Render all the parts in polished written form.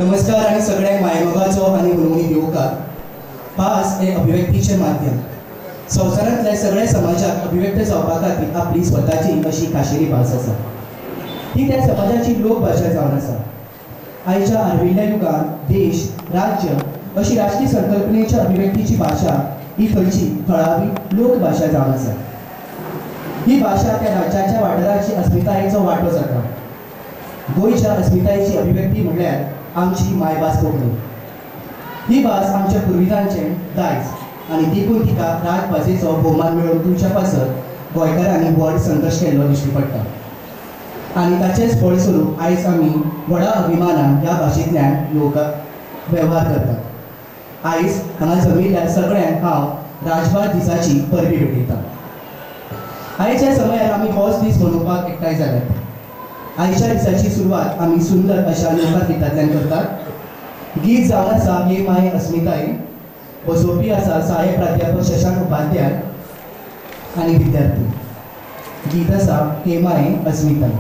नमस्कार आणि सगळ्यांक मायमोगाचो आणि उलोवणी दिवकार. भास हे अभिव्यक्तीचे माध्यम. संवसारांतल्या सगळ्या समाजाक अभिव्यक्त जावपा खातीर आपली स्वताची अशी खाशेली भास आसा. ही त्या समाजाची लोकभाशा जावन आसा. आयच्या आर्विल्ल्या युगांत देश, राज्य अशी राष्ट्रीय संकल्पनेच्या अभिव्यक्तीची भाषा ही खंयची थळावी लोकभाषा जावन आसा. ही भाषा त्या राज्याच्या वाठाराची अस्मितायेचो वांटो जाता. गोंयच्या अस्मितायेची अभिव्यक्ती म्हणल्यार आमची मायभास कोंकणी. ही भास आमच्या पुर्विजांचें दायज आनी देखून तिका राजभाशेचो भोवमान मेळोवन दिवच्या पासत गोंयकारांनी व्हड संघर्श केल्लो दिश्टी पडटा. आनी ताचेंच फळ स्वरूप आयज आमी व्हडा अभिमानान ह्या भाशेंतल्यान लोक वेव्हार करतात. आयज हांगा जमिल्ल्या सगळ्यांक हांव राजभास दिसाची परबी भेटयतां. आयच्या समयार आमी होच दीस मनोवपाक एकठांय जाल्यात. आयच्या दिसाची सुरवात आमी सुंदर अशा लोकगीतांतल्यान करतात. गीत जावन आसा हे माय अस्मिताय. बसोवपी आसा सहाय्यक प्राध्यापक शशांक उपाध्याय आनी विद्यार्थी. गीत आसा हे माय अस्मिताय.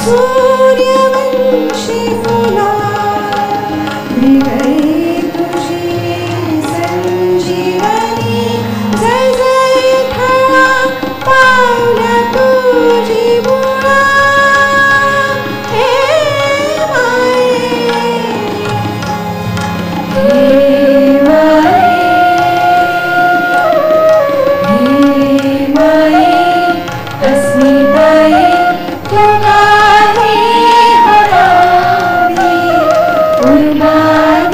सूर्यवंशी फुला विगळे तुझी संजीवनी जय जय खळा पावल्या तुझी मुळा हे माये अस्मिताये तुला हे हरावी उर्मा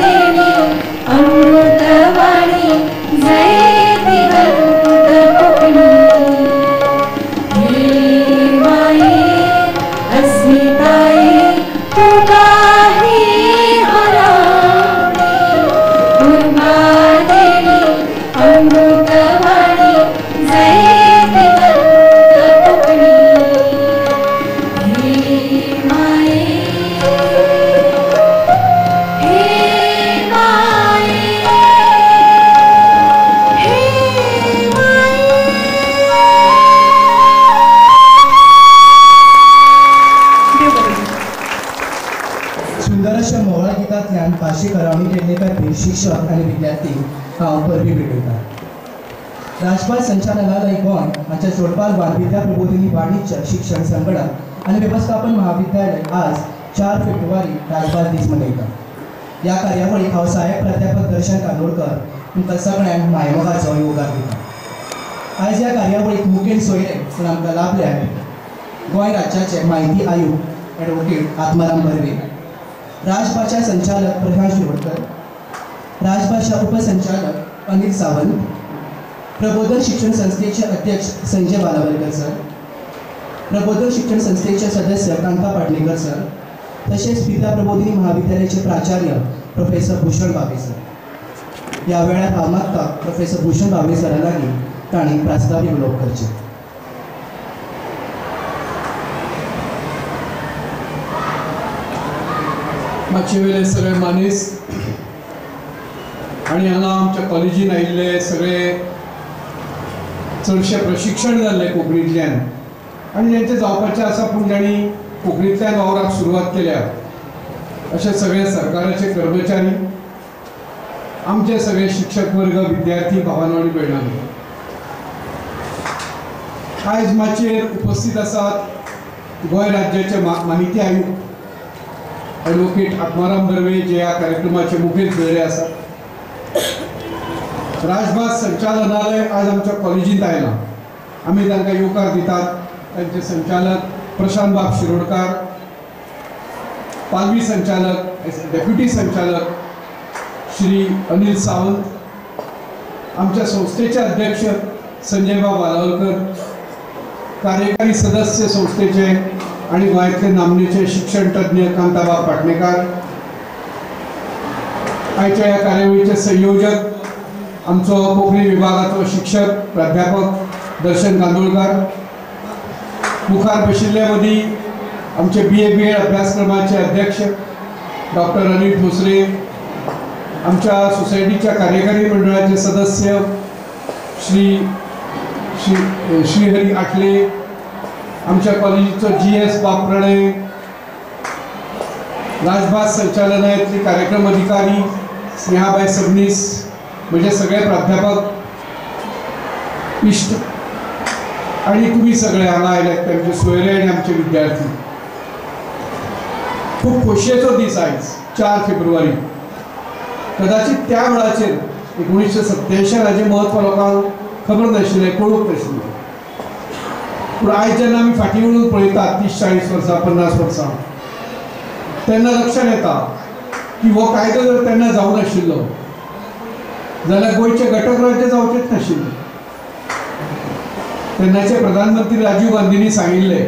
देवी अमृतवाणी जय दिगंत कोकणी हे माये अस्मिताये तुला हे हरावी उर्मा देवी अमृतवाणी जय सुंदर अशा मोहळा गीतांतल्यान भाशी करावणी केल्ले खातीर शिक्षक आनी विद्यार्थी हांव परबी भेटयतां. राजभास संचालनालय गोंय हांच्या जोडपाल बालविद्या प्रबोधिनी वाणिज्य शिक्षण संगणक आनी वेवस्थापन महाविद्यालय आज 4 फेब्रुवारी राजभास दीस मनयता. ह्या कार्यावळीक हांव सहाय्यक प्राध्यापक दर्शन कांदोळकर तुमकां सगळ्यांक मायमोगाचो येवकार दिता. आयज ह्या कार्यावळीक मुखेल सोयरे पूण आमकां लाभल्यात गोंय राज्याचे म्हायती आयुक्त एडवोकेट आत्माराम बर्वे, राजभाषा संचालक प्रशांत शिरोडकर, राजभाषा उपसंचालक अनिल सावंत, प्रबोधन शिक्षण संस्थेचे अध्यक्ष संजय बालावलकर सर, प्रबोधन शिक्षण संस्थेचे सदस्य कांता पाटणेकर सर, तसेच विद्या प्रबोधिनी महाविद्यालयाचे प्राचार्य प्रोफेसर भूषण भावे सर. ह्या वेळार हांव मागता प्रोफेसर भूषण भावे सरा लागीं तांणी प्रास्तावीक उलोवप करचें. मागचे वेळे सगळे मानीस आणि हांगा आमच्या कॉलेजीन आयिल्ले सगळे चडशे प्रशिक्षण जाल्ले कोंकणींतल्यान आनी जेंचे जावपाचें आसा पूण जाणी कोंकणींतल्यान वावराक सुरवात केल्या अशे सगळे सरकाराचे कर्मचारी, आमचे सगळे शिक्षक वर्ग, विद्यार्थी भावांनो आनी भयणांनो, आयज माचयेर उपस्थित आसात गोंय राज्याचे माहिती आयुक्त एडवोकेट आत्माराम बर्वे जे ह्या कार्यक्रमाचे मुखेल सोयरे आसात. राजभास संचालनालय आज आमच्या कॉलेजींत आयलां. आमी तांकां येवकार दितात. तांचे संचालक प्रशांत बाब शिरोडकार, पालवी संचालक डेप्युटी संचालक श्री अनिल सावंत, आमच्या संस्थेचे अध्यक्ष संजय बाब बालावलकर, कार्यकारी सदस्य संस्थेचे आणि गोंयांतले नामनेचे शिक्षण तज्ञ कांताबाब पाटणेकार, आयच्या ह्या कार्यावळीचे संयोजक आमचो कोंकणी विभागाचो शिक्षक प्राध्यापक दर्शन कांदोळकर, मुखार बशिल्ले मदीं आमचे BA BEd अभ्यासक्रमाचे अध्यक्ष डॉक्टर अनिल भोसले, आमच्या सोसायटीच्या कार्यकारी मंडळाचे सदस्य श्रीहरी आटले, आमच्या कॉलेजीचो GS बाब प्रणय, राजभास संचालनालयातले कार्यक्रम अधिकारी स्नेहाबाई सबनीस, म्हणजे सगळे प्राध्यापक इष्ट आणि तुम्ही सगळे हांगा आयल्यात तांचे सोयरे आणि आमचे विद्यार्थी. खूप खोशयेचो दीस आयज 4 फेब्रुवारी. कदाचित त्या वेळाचेर 1987 हाचें म्हत्व लोकांक खबर नाशिल्लें, कळूंक नाशिल्लें. पूण आयज जेन्ना आमी फाटीं वळून पळयतात 30-40 वर्सां 50 वर्सां, तेन्ना लक्षांत येता की हो कायदो जर तेन्ना जावं नाशिल्लो जाल्यार गोंयचें घटक राज्य जावचेंच नाशिल्लें. तेन्नाचे प्रधानमंत्री राजीव गांधींनी सांगिल्लें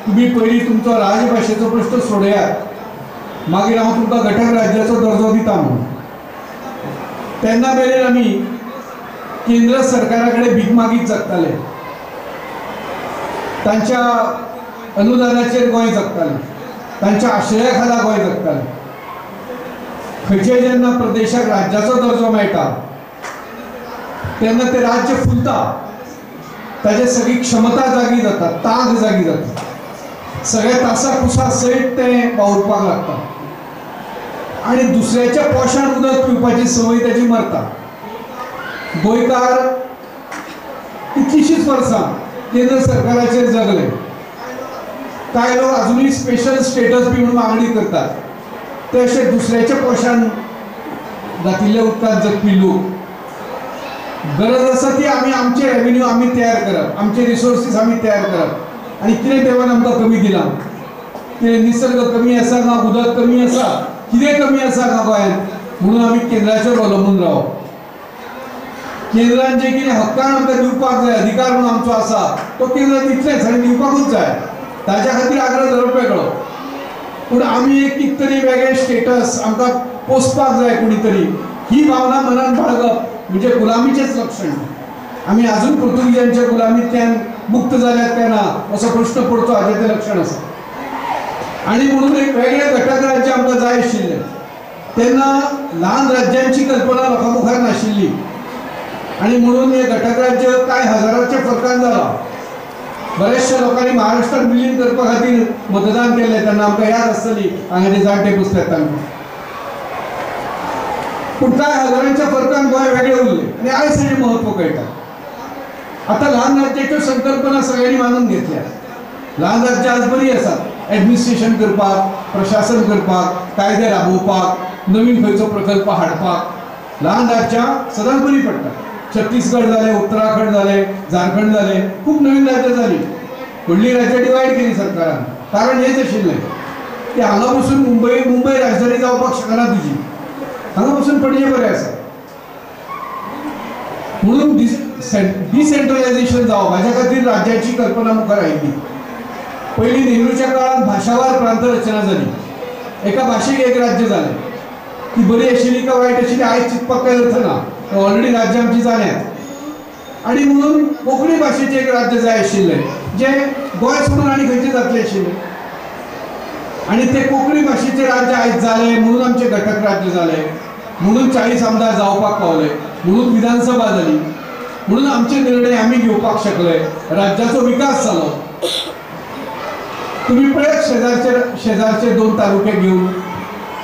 तुम्ही पयलीं तुमचो राजभाशेचो प्रश्न सोडयात, मागीर हांव तुमकां घटक राज्याचो दर्जो दिता म्हणून. तेन्ना मेरेन आमी केंद्र सरकारा कडेन भीक मागीत जगताले. तांच्या अनुदानाचेर गोंय जगतालें, तांच्या आश्रया खाला गोंय जगतालें. खंयचेय जेन्ना प्रदेशाक राज्याचो दर्जो मेळटा तेन्ना ते राज्य फुलता, ताची सगळी क्षमता जागी जाता, तांक जागी जाता. सगळ्या तासा कुसा सयत ते वावुरपाक लागता आणि दुसऱ्याच्या पोशान उदक पिवपाची संवय त्याची मरता. गोंयकार कितलीशींच वर्सां केंद्र सरकाराचेर जगले. कांय लोक अजूनही स्पेशल स्टेटस बी म्हणून मागणी करतात. ते अशे दुसऱ्याच्या पोशान घातिल्ल्या उदकांत जगपी लोक. गरज आसा ती आमचे रेव्हेन्यू आमी तयार करप, आमचे रिसोर्सीस आमी तयार करप. आनी कितें देवान आमकां कमी दिलां? कितें निसर्ग कमी आसा ना उदक कमी आसा, कितें कमी आसा ना गोंयांत म्हणून आमी केंद्राचेर अवलंबून रावप. केंद्रान जे कितें हक्कान आमकां दिवपाक जाय, अधिकार म्हणून आमचो आसा तो केंद्र दितलेच आनी दिवपाकूच जाय. ताच्या खातीर आग्रह धरप वेगळो. पूण आमी एक कितें तरी वेगळें स्टेटस आमकां पोसपाक जाय कोणी तरी, ही भावना मनान बाळगप म्हणजे गुलामीचेच लक्षण. आमी आजून पुर्तुगीजांच्या गुलामींतल्यान मुक्त जाल्यात काय ना असो प्रश्न पडचो हाचें तें लक्षण आसा. आनी म्हणून एक वेगळें घटक राज्य आमकां जाय आशिल्लें. तेन्ना ल्हान राज्यांची कल्पना लोकां मुखार नाशिल्ली आनी म्हणून हे घटक राज्य कांय हजाराच्या फरकान जाला. बऱ्याचशा लोकांनी महाराष्ट्रात विलीन करपा खातीर मतदान केलें. तेन्ना आमकां याद आसतली हांगा जे जाणटे बसल्यात तांकां. पूण कांय हजारांच्या फरकान गोंय वेगळें उरलें आनी आयज ताचें महत्व कळटा. आतां ल्हान राज्याच्यो संकल्पना सगळ्यांनी मानून घेतल्या. ल्हान राज्यां आज बरीं आसात. एडमिनिस्ट्रेशन करपाक, प्रशासन करपाक, कायदे राबोवपाक, नवीन खंयचो प्रकल्प हाडपाक ल्हान राज्यां सदांच बरीं पडटात. छत्तीसगड जालें, उत्तराखंड जालें, झारखंड जालें, खूब नवीन राज्यां जालीं. व्हडलीं राज्यां डिवायड केलीं सरकारान. कारण हेंच आशिल्लें की हांगा बसून मुंबय राजधानी जावपाक शकना तुजी. हांगा बसून पणजे बरें आसा. म्हणून डिसेंट्रलायझेशन जावप हाच्या खातीर राज्याची कल्पना मुखार आयिल्ली. पयलीं नेहरूच्या काळात भाशावार प्रांत रचना जाली. एका भाशेक एक राज्य जालें. ती बरी आशिल्ली का वायट आशिल्ली आयज चिंतपाक कांय अर्थ ना. ऑलरेडी राज्य आमची जाल्यात. आनी म्हणून कोंकणी भाशेचें एक राज्य जाय आशिल्लें जें गोंय सोडून आनी खंयचें जातलें आशिल्लें. आनी तें कोंकणी भाशेचें राज्य आयज जालें म्हणून आमचें घटक राज्य जालें. म्हणून 40 आमदार जावपाक पावले. म्हणून विधानसभा जाली. म्हणून आमचे निर्णय आमी घेवपाक शकले. राज्याचो विकास जालो. तुम्ही पळयात शेजारचे 2 तालुके घेवन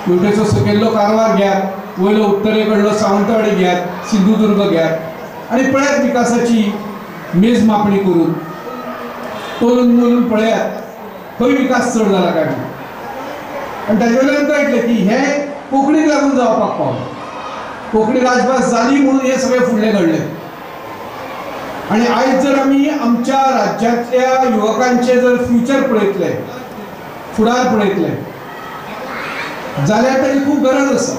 शेवटेचो सकयल्लो कारवार घेयात, वयलो उत्तरेकडलो सावंतवाडी घेयात, सिंधुदुर्ग घेयात आनी पळयात विकासाची मेजमापणी करून तोलून मोलून पळयात खंय विकास चड जाला काय म्हणून. आनी ताजे वयल्यान कळटलें की हे कोंकणीक लागून जावपाक पावलें. कोंकणी राजभास जाली म्हणून हे सगळें फुडलें घडलें. आणि आयज जर आमी आमच्या राज्यातल्या युवकांचे जर फ्युचर पळयतले, फुडार पळयतले जाल्यार ताची खूब गरज आसा.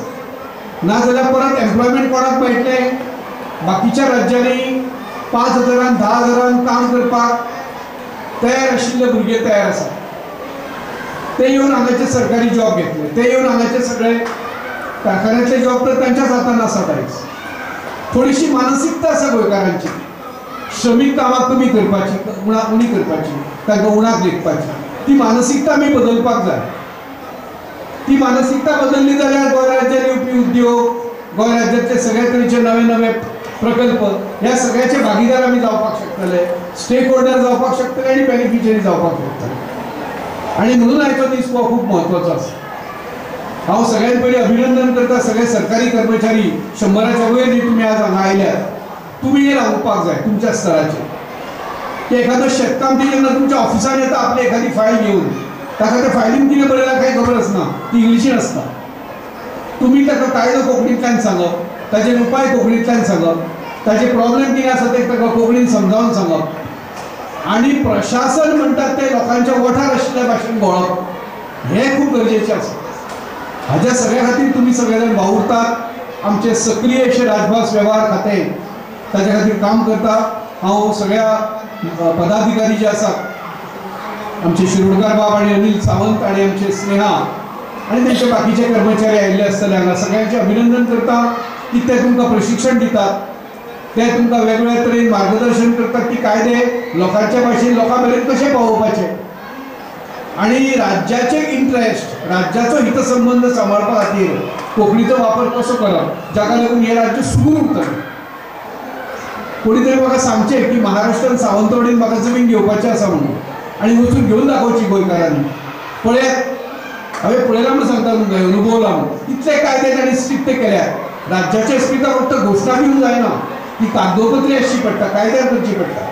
नाजाल्यार परत एम्प्लॉयमेंट कोणाक मेळटलें? बाकीच्या राज्यांनी 5,000 10,000 काम करपाक तयार आशिल्ले भुरगे तयार आसात. ते येवन हांगाचे सरकारी जॉब घेतले. ते येवन हांगाचे सगळे कारखान्यांतले जॉब तर तांच्याच हातान आसात आयज. थोडीशी मानसिकता आसा गोंयकारांची. श्रमिक कामां कमी करपाची, उणी करपाची, तांकां उणाक लेखपाची. ती मानसिकता आमी बदलपाक जाय. ती मानसिकता बदलली जाल्यार गोंय राज्यांत येवपी उद्योग, गोंय राज्यांतले सगळे तरेचे नवे नवे प्रकल्प ह्या सगळ्याचे भागीदार आमी जावपाक शकतले, स्टेक होल्डर जावपाक शकतले आनी बेनिफिशरी जावपाक शकतले. आनी म्हणून आयचो दीस हो खूब म्हत्वाचो आसा. हांव सगळ्यांत पयलीं अभिनंदन करता सगळे सरकारी कर्मचारी 100च्या वयर जे तुमी आज हांगा आयल्यात. तुम्ही हे रावपाक जाय तुमच्या स्तराचेर. की एखादो शेतकामती जेन्ना तुमच्या ऑफिसान येता आपली एखादी फायल घेवन ताका त्या फायलीन कितें बरयलां कांय खबर आसना, ती इंग्लिशीन आसता. तुमी ताका कायदो कोंकणींतल्यान सांगप, ताचे उपाय कोंकणींतल्यान सांगप, ताचे प्रॉब्लेम कितें आसा ते ताका कोंकणीन समजावन सांगप आनी प्रशासन म्हणटात ते लोकांच्या ओठार आशिल्ल्या भाशेन घोळप हें खूब गरजेचें आसा. हाच्या सगळ्या खातीर तुमी सगळे जाण वावुरतात. आमचे सक्रीय अशें राजभास वेव्हार खातें ताच्या खातीर काम करता. हांव सगळ्या पदाधिकारी जे आसात आमचे शिरोडकार बाब आनी अनिल सावंत आनी आमचे स्नेहा आनी तेंचे बाकीचे कर्मचारी आयिल्ले आसतले हांगा सगळ्यांचे अभिनंदन करता की ते तुमकां प्रशिक्षण दितात. ते तुमकां वेगवेगळ्या तरेन मार्गदर्शन करतात की कायदे लोकांच्या भाशेन लोकां मेरेन कशे पावोवपाचे आनी राज्याचे इंट्रस्ट, राज्याचो हितसंबंद सांबाळपा खातीर कोंकणीचो वापर कसो करप जाका लागून हे राज्य सुगून उरतलें. कोणी तरी म्हाका सांगचें की महाराष्ट्रान सावंतवाडीन म्हाका जमीन घेवपाची आसा म्हणून. आणि वचून घेऊन दाखवची गोंयकारांनी. पळयात हांवें पळयलां म्हूण सांगता तुमकां, अनुभवला म्हूण. कितले कायदे तांणी स्ट्रिक्ट केल्यात. राज्याच्या इस्पिकां फक्त घोशणा घेवन जायना, ती कागदोपत्री आसची पडटा, कायद्यार करची पडटा.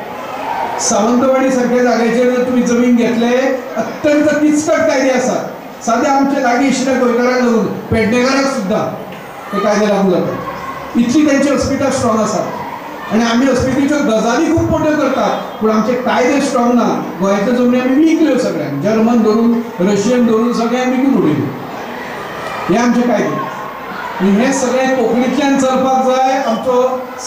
सावंतवाडी सारख्या जाग्याचेर जर तुमी जमीन घेतले, अत्यंत किचकट कायदे आसात. सादे आमचे लागीं आशिल्ल्या गोंयकारांक लागून पेडणेकारांक सुद्दां ते कायदे लागू जातात. इतली तेंची हॉस्पिटल स्ट्रॉंग आसात. आणि आमी हॉस्पिटलीच्यो गजाली खूब मोठ्यो करतात, पूण आमचे कायदे स्ट्रॉंग ना. गोंयच्यो जमनी आमी विकल्यो सगळ्यांक, जर्मन धरून रशियन धरून सगळ्यांक विकून उडयल्यो. हे आमचे कायदे. आणि हे सगळें कोंकणींतल्यान चलपाक जाय. आमचो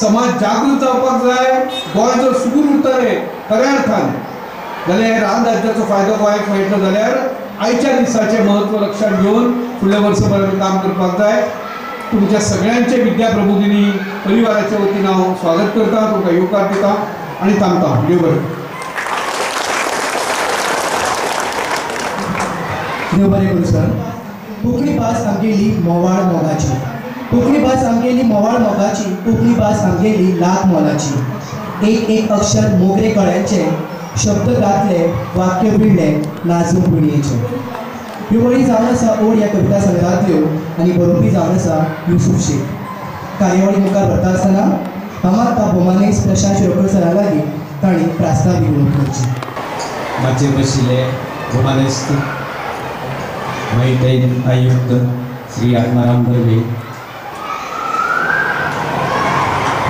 समाज जागृत जावपाक जाय. गोंय जर सुगून उरतलें खऱ्या अर्थान, जाल्यार हे रान राज्याचो फायदो गोंयाक मेळटलो. जाल्यार आयच्या दिसाचें म्हत्व लक्षांत घेवन फुडल्या वर्सभर आमी काम करपाक जाय. तुमच्या सगळ्यांचे विद्या प्रबोधिनी परिवाराच्या वतीन हांव स्वागत करता, तुमकां येवकार दिता आनी थांबता. देव बरें. देव बरें करूं सर. कोंकणी भास आमगेली मोवाळ मोगाची. कोंकणी भास आमगेली मोवाळ मोगाची. कोंकणी भास आमगेली लाख मोलाची. एक एक अक्षर मोगरे कळ्याचे, शब्द घातले वाक्य भिडले नाचून पिणयेचे. ह्यो वळी जावन आसा ओड ह्या कविता संग्रहांतल्यो आनी बरोवपी जावन आसा युसूफ शेख. कार्यावळी मुखार व्हरता आसतना फामाद भोमानेस प्रशांत शिरोडकर सरा लागीं तांणी प्रास्तावीक विनोद करची. माचेर बशिल्ले भोमानेस्त माहिती आयुक्त श्री आत्माराम बर्वे,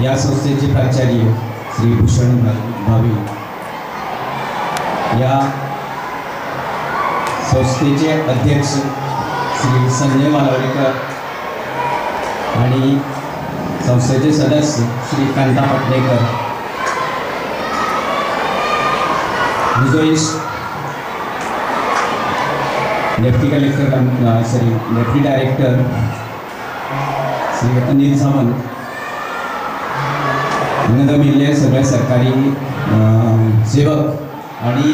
या संस्थेचे प्राचार्य श्री भूषण भावी, या संस्थेचे अध्यक्ष श्री संजय मालवडेकर आणि संस्थेचे सदस्य श्री कांता पटणेकर, म्हजो इश्ट डेप्टी डायरेक्टर श्री अनिल सावंत, हांगा जमिल्ले सगळे सरकारी सेवक आणि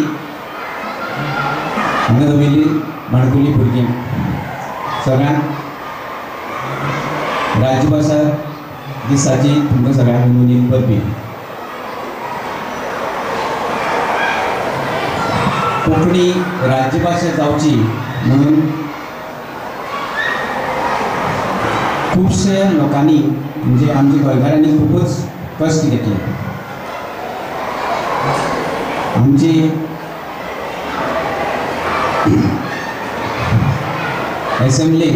हांगा जमिल्ली माणकुली भुरगीं, सगळ्यांक राज्यभाशा दिसाची तुमकां सगळ्यांक मनोनीत करपी. कोंकणी राज्यभाशा जावची म्हणून खुबशे लोकांनी म्हणजे आमच्या गोंयकारांनी खूपच कश्ट घेतले. आमची असेंब्ली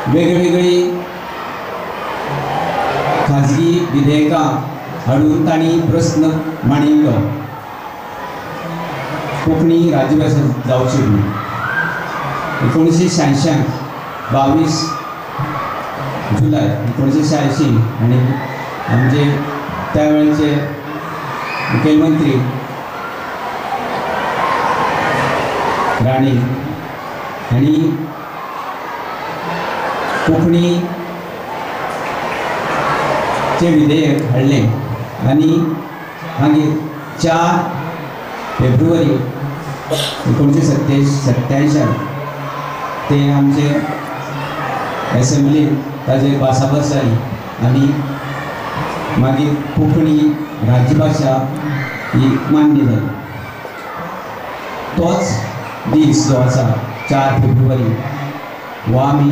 वेगवेगळी खाजगी विधेयकां हाडून तांणी प्रस्न मांडिल्लो कोंकणी राज्यभाशा जावची म्हणून. 1986 22 जुलय 1986 आणि आमचे त्यावेळेचे मुख्यमंत्री राणी आणि कोंकणीचे विधेयक हाडले आणि मागीर 4 फेब्रुवारी 1987 ते आमचे असेंब्लीन ताजेर भासाभास जाली आणि मागीर कोंकणी राज्यभाशा ही मान्य जाली. तोच दीस जो आसा 4 फेब्रुवारी हो आमी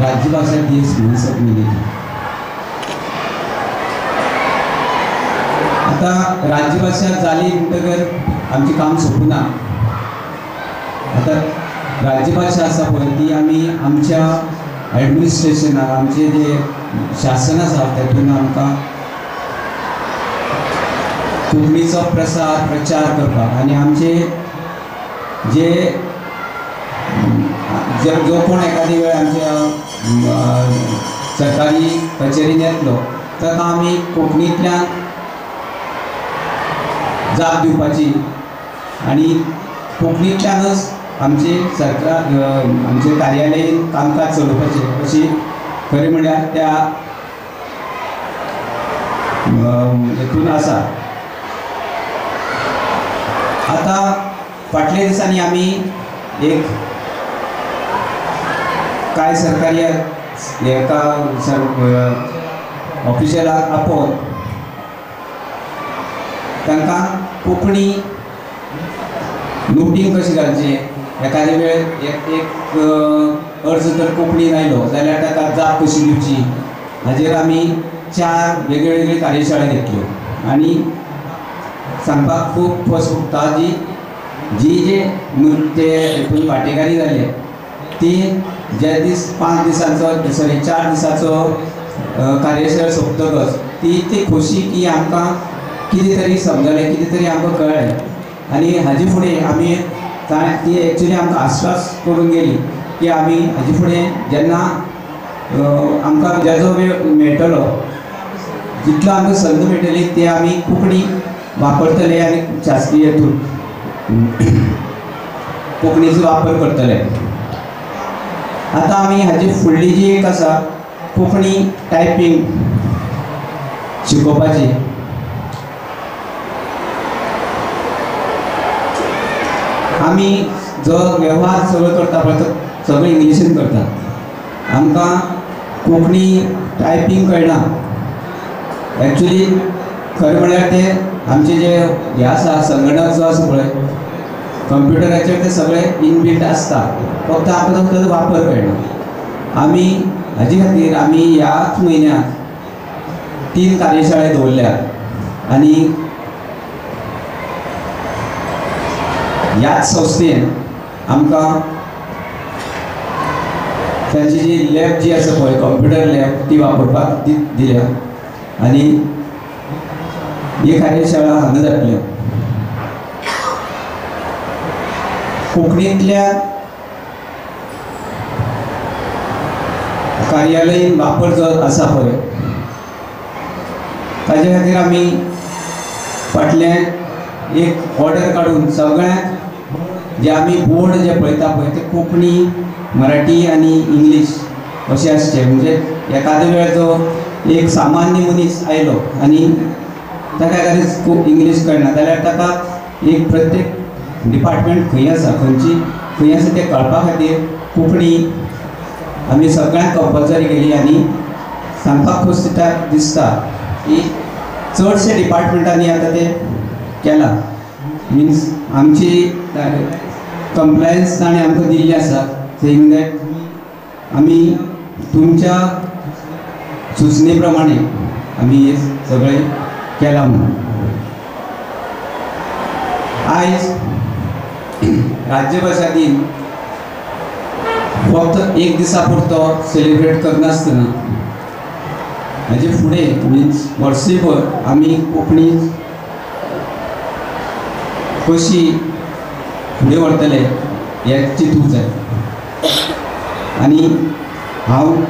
राज्यभाशा दीस म्हणून मनयली. आता राज्यभाशा जाली म्हणटकर आमचें काम सोंपना. आता राज्यभाशा आसा पळय ती आमी आमच्या एडमिनिस्ट्रेशनाक आमचे जे शासन आसा तातूंत आमकां कोंकणीचो प्रचार करपाक आनी आमचे जे जो कोण एखादी वेळ आमच्या सरकारी कचेरीन येतलो ताका आमी कोंकणींतल्यान जाप दिवपाची आनी कोंकणींतल्यानच आमचे सरकार आमचे कार्यालयीन कामकाज चलोवपाचें अशी खरें म्हळ्यार त्या हेतून आसा. आता फाटल्या दिसांनी आमी एक कांय सरकारी एका ऑफिशलाक आपोवन तांकां कोंकणी नोटींग कशी घालचे, एखाद्या वेळ एक अर्ज जर कोंकणीन आयलो जाल्यार ताका जाप कशी दिवची, हाजेर आमी 4 वेगळे वेगळे कार्यशाळा घेतल्यो. आनी सांगपाक खूब खोस भोगता जी ते हितून वांटेकारी जाले ती जे दीस 5 दिसांचो 4 दिसाचो कार्यशाळा सोंपतकच ती खोशी की आमकां कितें तरी समजलें, कितें तरी आमकां कळ्ळें. आनी हाजे फुडें आमी ती एक्चुली आमकां आश्वास करून गेली की आमी हाजे फुडें जेन्ना आमकां जेजो वेळ मेळटलो, जितलो आमकां संद मेळटली ते आमी कोंकणी वापरतले आनी शास्त्रीय हितून कोंकणीचो वापर करतले. आतां आमी हाजी फुडली जी एक आसा कोंकणी टायपींग शिकोवपाची. आमी जो वेव्हार सगळो करता पळय तो सगळो इंग्लिशीन करता. आमकां कोंकणी टायपींग कळना. एक्चुली खरें म्हळ्यार ते आमचे जे हे आसा संगणक जो आसा पळय कंप्युटराचेर ते सगळे इनबिल्ट आसता, फक्त आमकां ताचो वापर कळना. आमी हाजे खातीर आमी ह्याच म्हयन्याक 3 कार्यशाळा दवरल्यात आनी ह्याच संस्थेन आमकां तांची जी लॅब जी आसा पळय कंप्युटर लॅब ती वापरपाक दिल्या आनी ही कार्यशाळा हांगा जातल्यो. कोंकणींतल्या कार्यालयीन वापर जो आसा पळय ताजे खातीर आमी फाटले एक ऑर्डर काडून सगळ्यांक जे आमी बोर्ड जे पळयता पळय ते कोंकणी, मराठी आनी इंग्लीश अशें आसचे. म्हणजे एखादो वेळ जो एक सामान्य मनीस आयलो आनी ताका एखादें इंग्लीश कळना जाल्यार ताका एक प्रत्येक डिपार्टमेंट खंय आसा खंय आसा तें कळपा खातीर कोंकणी आमी सगळ्यांक कंपल्सरी केली. आनी सांगपाक खोस दिसता की चडशे डिपार्टमेंटांनी आतां तें केलां. मिन्स आमची कंप्लायन्स ताणें आमकां दिल्ली आसा सेईंग दॅट आमी तुमच्या सुचने प्रमाणे आमी हे सगळें केलां म्हणून. आयज राज्यभाशा दिन फक्त एक दिसा पुरतो सेलिब्रेट करनासतना हाजे फुडें मिन्स वर्सभर आमी कोंकणी कशी फुडें व्हरतले हें चिंतूंक जाय. आनी हांवें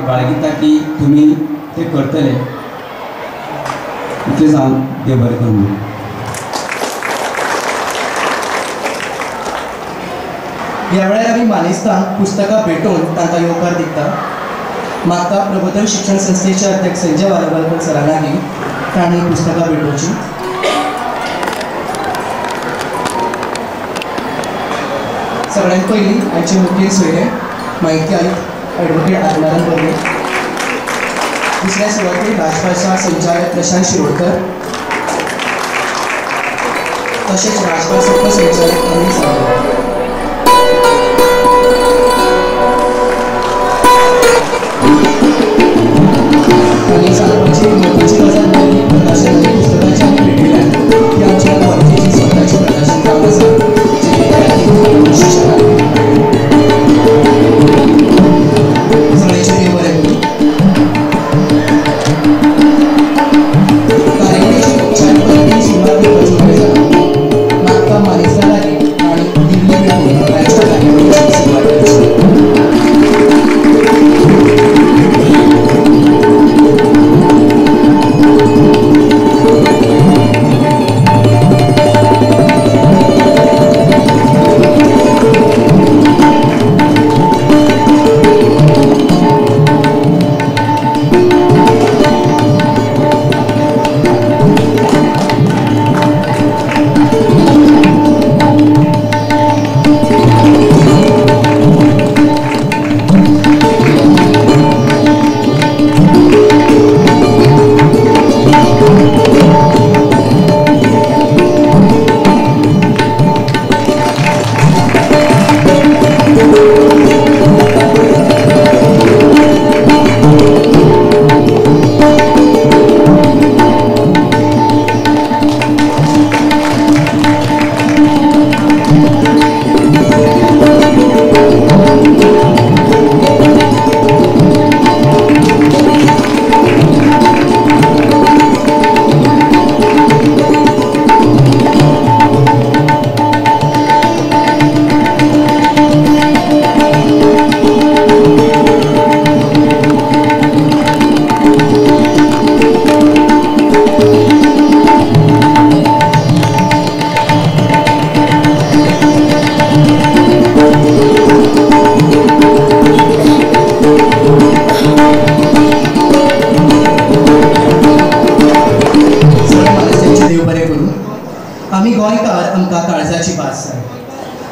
बाळगिता की तुमी ते करतले. इतलें सांगून देव बरें करूं. ह्या वेळार आमी मानेस्तांक पुस्तकां भेटोवन तांकां येवकार दिता. म्हाका प्रबोधन शिक्षण संस्थेचे अध्यक्ष संजय वालवलकर सरां लागीं तांणी पुस्तकां भेटोवची. सगळ्यांत पयलीं आमचे मुखेल सोयरे म्हायती आयुक्त ॲडवोकेट आत्माराम बोरये, दुसऱ्या सुवातेर राजभाशा संचालक प्रशांत शिरोडकर, तशेंच राजभास उपसंचालक अनिल सावंत. आनी सांगपाची मोठीची गजाल म्हणजे प्रकाशनाची पुस्तकांची आमी भेटयल्यात ती आमच्या कॉलेजीची स्वताची प्रकाशन काम आसा जे शिक्षकांक सगळ्यांचे देव बरें करूं. कार्यक्रमाची औपचारीक पद्धतीन सुरवात करपाची वेळ जाला. म्हाका मानेस्तां लागीं आनी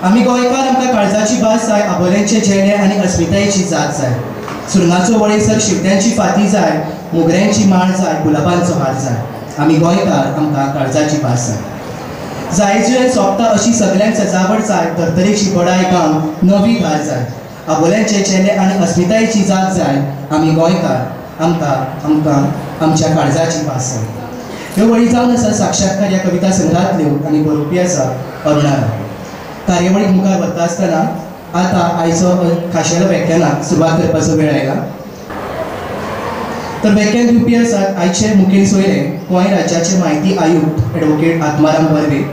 आमी गोंयकार आमकां काळजाची भास जाय, आबोल्यांचे चेडे आनी अस्मितायेची जात जाय. सुरंगाचो वळेसर शिवट्यांची फाती जाय, मोगऱ्यांची माळ जाय, गुलाबांचो हार जाय. आमी गोंयकार आमकां काळजाची भास जाय. जायजुये सोंपता अशी सगळ्यांक सजावट जाय, धर्तरेची बडाय गांव नवी धार जाय. आबोल्यांचे चेडे आनी अस्मितायेची जात जाय. आमी गोंयकार आमकां आमच्या काळजाची भास जाय. ह्यो वळी जावन आसा साक्षात्कार ह्या कविता संग्रहांतल्यो आनी बरोवपी आसा अरुणा राव. कार्यवळीक मुखार व्हरता आसतना आतां आयचो खाशेलो व्याख्यानाक सुरवात करपाचो वेळ आयला. तर व्याख्यान दिवपी आसात आयचे मुखेल सोयरे गोंय राज्याचे म्हायती आयुक्त एडवोकेट आत्माराम बर्वे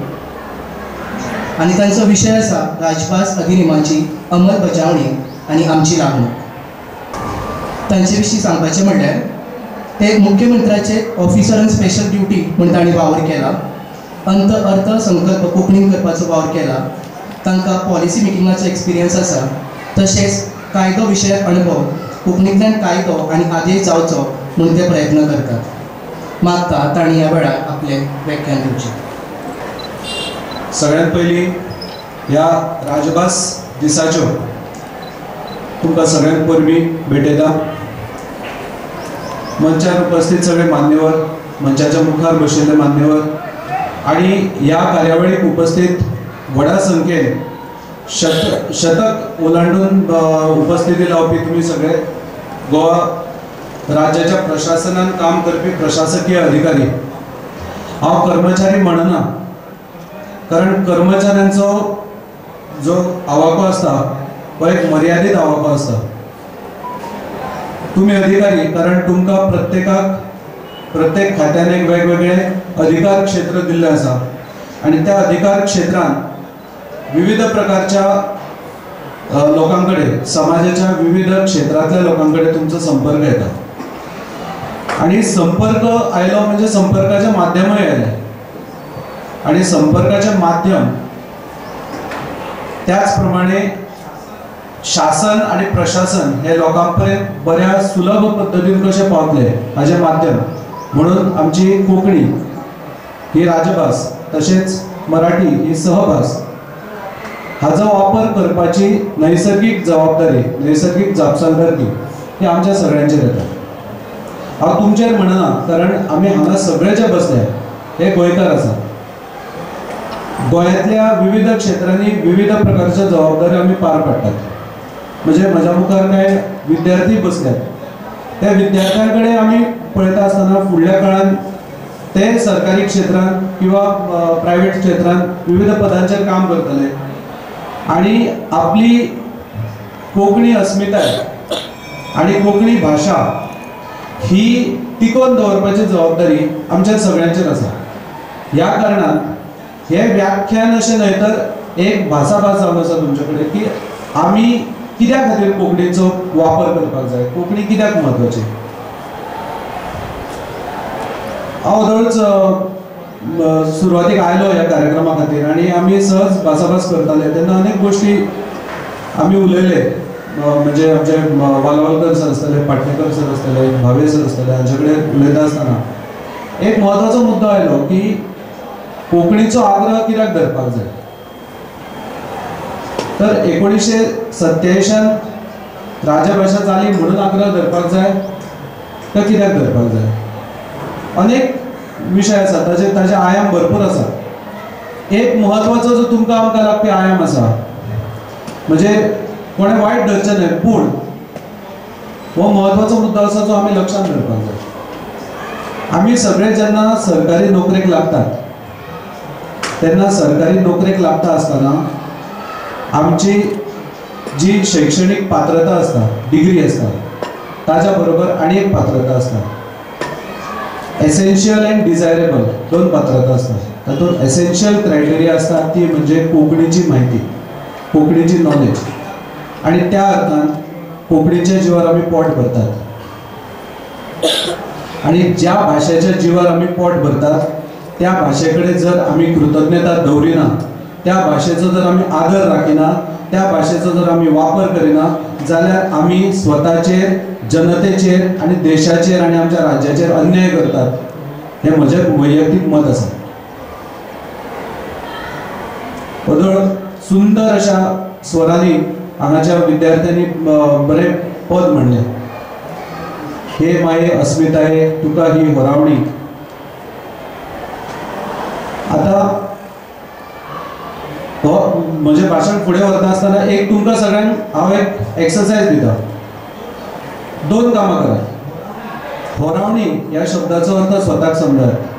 आनी तांचो विशय आसा राजभास अधिनियमाची अंमलबजावणी आनी आमची लागणूक. तांचे विशीं सांगपाचें म्हणल्यार ते मुख्यमंत्र्याचे ऑफिसर ऑन स्पेशल ड्युटी म्हूण तांणी वावर केला. अर्थ संकल्प कोंकणीन करपाचो वावर केला. तांकां पॉलिसी मेकिंगाचो एक्सपिरियन्स आसा. तशेंच कायदो विशयक अणभव, कोंकणींतल्यान कायदो आनी आदेश जावचो म्हूण ते प्रयत्न करतात. मागता तांणी ह्या वेळार आपलें व्याख्यान दिवचें. सगळ्यांत पयलीं ह्या राजभास दिसाच्यो तुमकां सगळ्यांत परबीं भेटयता. मंचार उपस्थित सगळे मान्यवर, मंचाच्या मुखार बशिल्ले मान्यवर आनी ह्या कार्यावळीक उपस्थित व्हडा संख्येन शतक ओलांडून उपस्थिती लावपी तुमी सगळे गोवा राज्याच्या प्रशासनान काम करपी प्रशासकीय अधिकारी. हांव कर्मचारी म्हणना, कारण कर्मचाऱ्यांचो जो आवाको आसता हो एक मर्यादीत आवाको आसता. तुम्ही अधिकारी, कारण तुमकां प्रत्येक खात्यान एक वेगवेगळे अधिकार क्षेत्र दिल्ले आसा आणि त्या अधिकार क्षेत्रांत विविध प्रकारच्या लोकांकडे, समाजाच्या विविध क्षेत्रातल्या लोकांकडे तुमचा संपर्क येता आणि संपर्क आयलो म्हणजे संपर्काचे माध्यमय आयले आणि संपर्काचे माध्यम त्याचप्रमाणे शासन आणि प्रशासन हे लोकांपर्यंत बऱ्या सुलभ पद्धतीन कशें पावतले हाचे माध्यम म्हणून आमची कोंकणी ही राजभास तशेंच मराठी ही सहभास हाचो वापर करपाची नैसर्गिक जबाबदारी, नैसर्गिक जापसालदारकी ही आमच्या सगळ्यांचेर येता. हांव तुमचेर म्हणना, कारण आमी हांगा सगळे जे बसले हे गोंयकार आसा. गोंयांतल्या विविध क्षेत्रांनी विविध प्रकारच्या जबाबदारी आमी पार पाडटात. म्हणजे म्हज्या मुखार कांय विद्यार्थी बसल्यात. त्या विद्यार्थ्यां आमी पळयता आसतना फुडल्या काळान ते सरकारी क्षेत्रांत किंवा प्रायव्हेट क्षेत्रांत विविध पदांचेर काम करतले आणि आपली कोंकणी अस्मिताय आणि कोंकणी भाशा ही टिकोवन दवरपाची जबाबदारी आमच्या सगळ्यांचेर आसा. ह्या कारणान हे व्याख्यान अशें न्हय तर एक भासाभास जावन आसा तुमचे कडेन की आमी कित्या खातीर कोंकणीचो वापर करपाक जाय, कोंकणी कित्याक म्हत्वाची. हांव रोज सुरवातीक आयलो ह्या कार्यक्रमा खातीर आनी आमी सहज भासाभास करताले तेन्ना अनेक गोश्टी आमी उलयले. म्हणजे आमचे वालवलकर सर आसतले, पाटणेकर सर आसतले, भावे सर आसतले, हांचे कडेन उलयता आसतना एक म्हत्वाचो मुद्दो आयलो की कोंकणीचो आग्रह कित्याक धरपाक जाय. तर 1987 राजभाषा जाली म्हणून आग्रह धरपाक जाय काय कित्याक धरपाक जाय. अनेक विशय आसा, ताजे आयाम भरपूर आसा. एक म्हत्वाचो जो तुमकां आमकां लागपी आयाम आसा म्हणजे कोणें वायट धरचें न्हय, पूण हो म्हत्वाचो मुद्दो आसा जो आमी लक्षांत धरपाक जाय. आमी सगळे जेन्ना सरकारी नोकरेक लागतात तेन्ना सरकारी नोकरेक लागता आसतना आमची जी शैक्षणिक पात्रता आसता, डिग्री आसता, ताच्या बरोबर आनी एक पात्रता आसता. एसेन्शियल एंड डिझायरेबल दोन पात्रता असतात. तातूंत एसेन्शियल क्रायटेरिया आसता ती म्हणजे कोंकणीची म्हायती, कोंकणीची नॉलेज आणि त्या अर्थान कोंकणीच्या जिवार आमी पोट भरतात आणि ज्या भाशेच्या जिवार आमी पोट भरतात त्या भाशेकडे जर आमी कृतज्ञता दवरिना, त्या भाशेचो जर आमी आदर राखिना, त्या भाशेचो जर आमी वापर करिना जाल्यार आमी स्वताचेर, जनतेचेर आणि देशाचेर आणि आमच्या राज्याचेर अन्याय करतात. हे म्हजें वैयक्तीक मत आसा. सुंदर अशा स्वरांनी हांगाच्या विद्यार्थ्यांनी बरे पद म्हणले. हे माये अस्मिताये तुका ही होरावणी. आता हो म्हणजे भाषण फुडें व्हरता आसतना एक तुमकां सगळ्यांक हांव एक एक्सरसाइज दिता. 2 कामां करात. होरावणी ह्या शब्दाचो अर्थ स्वताक समजात.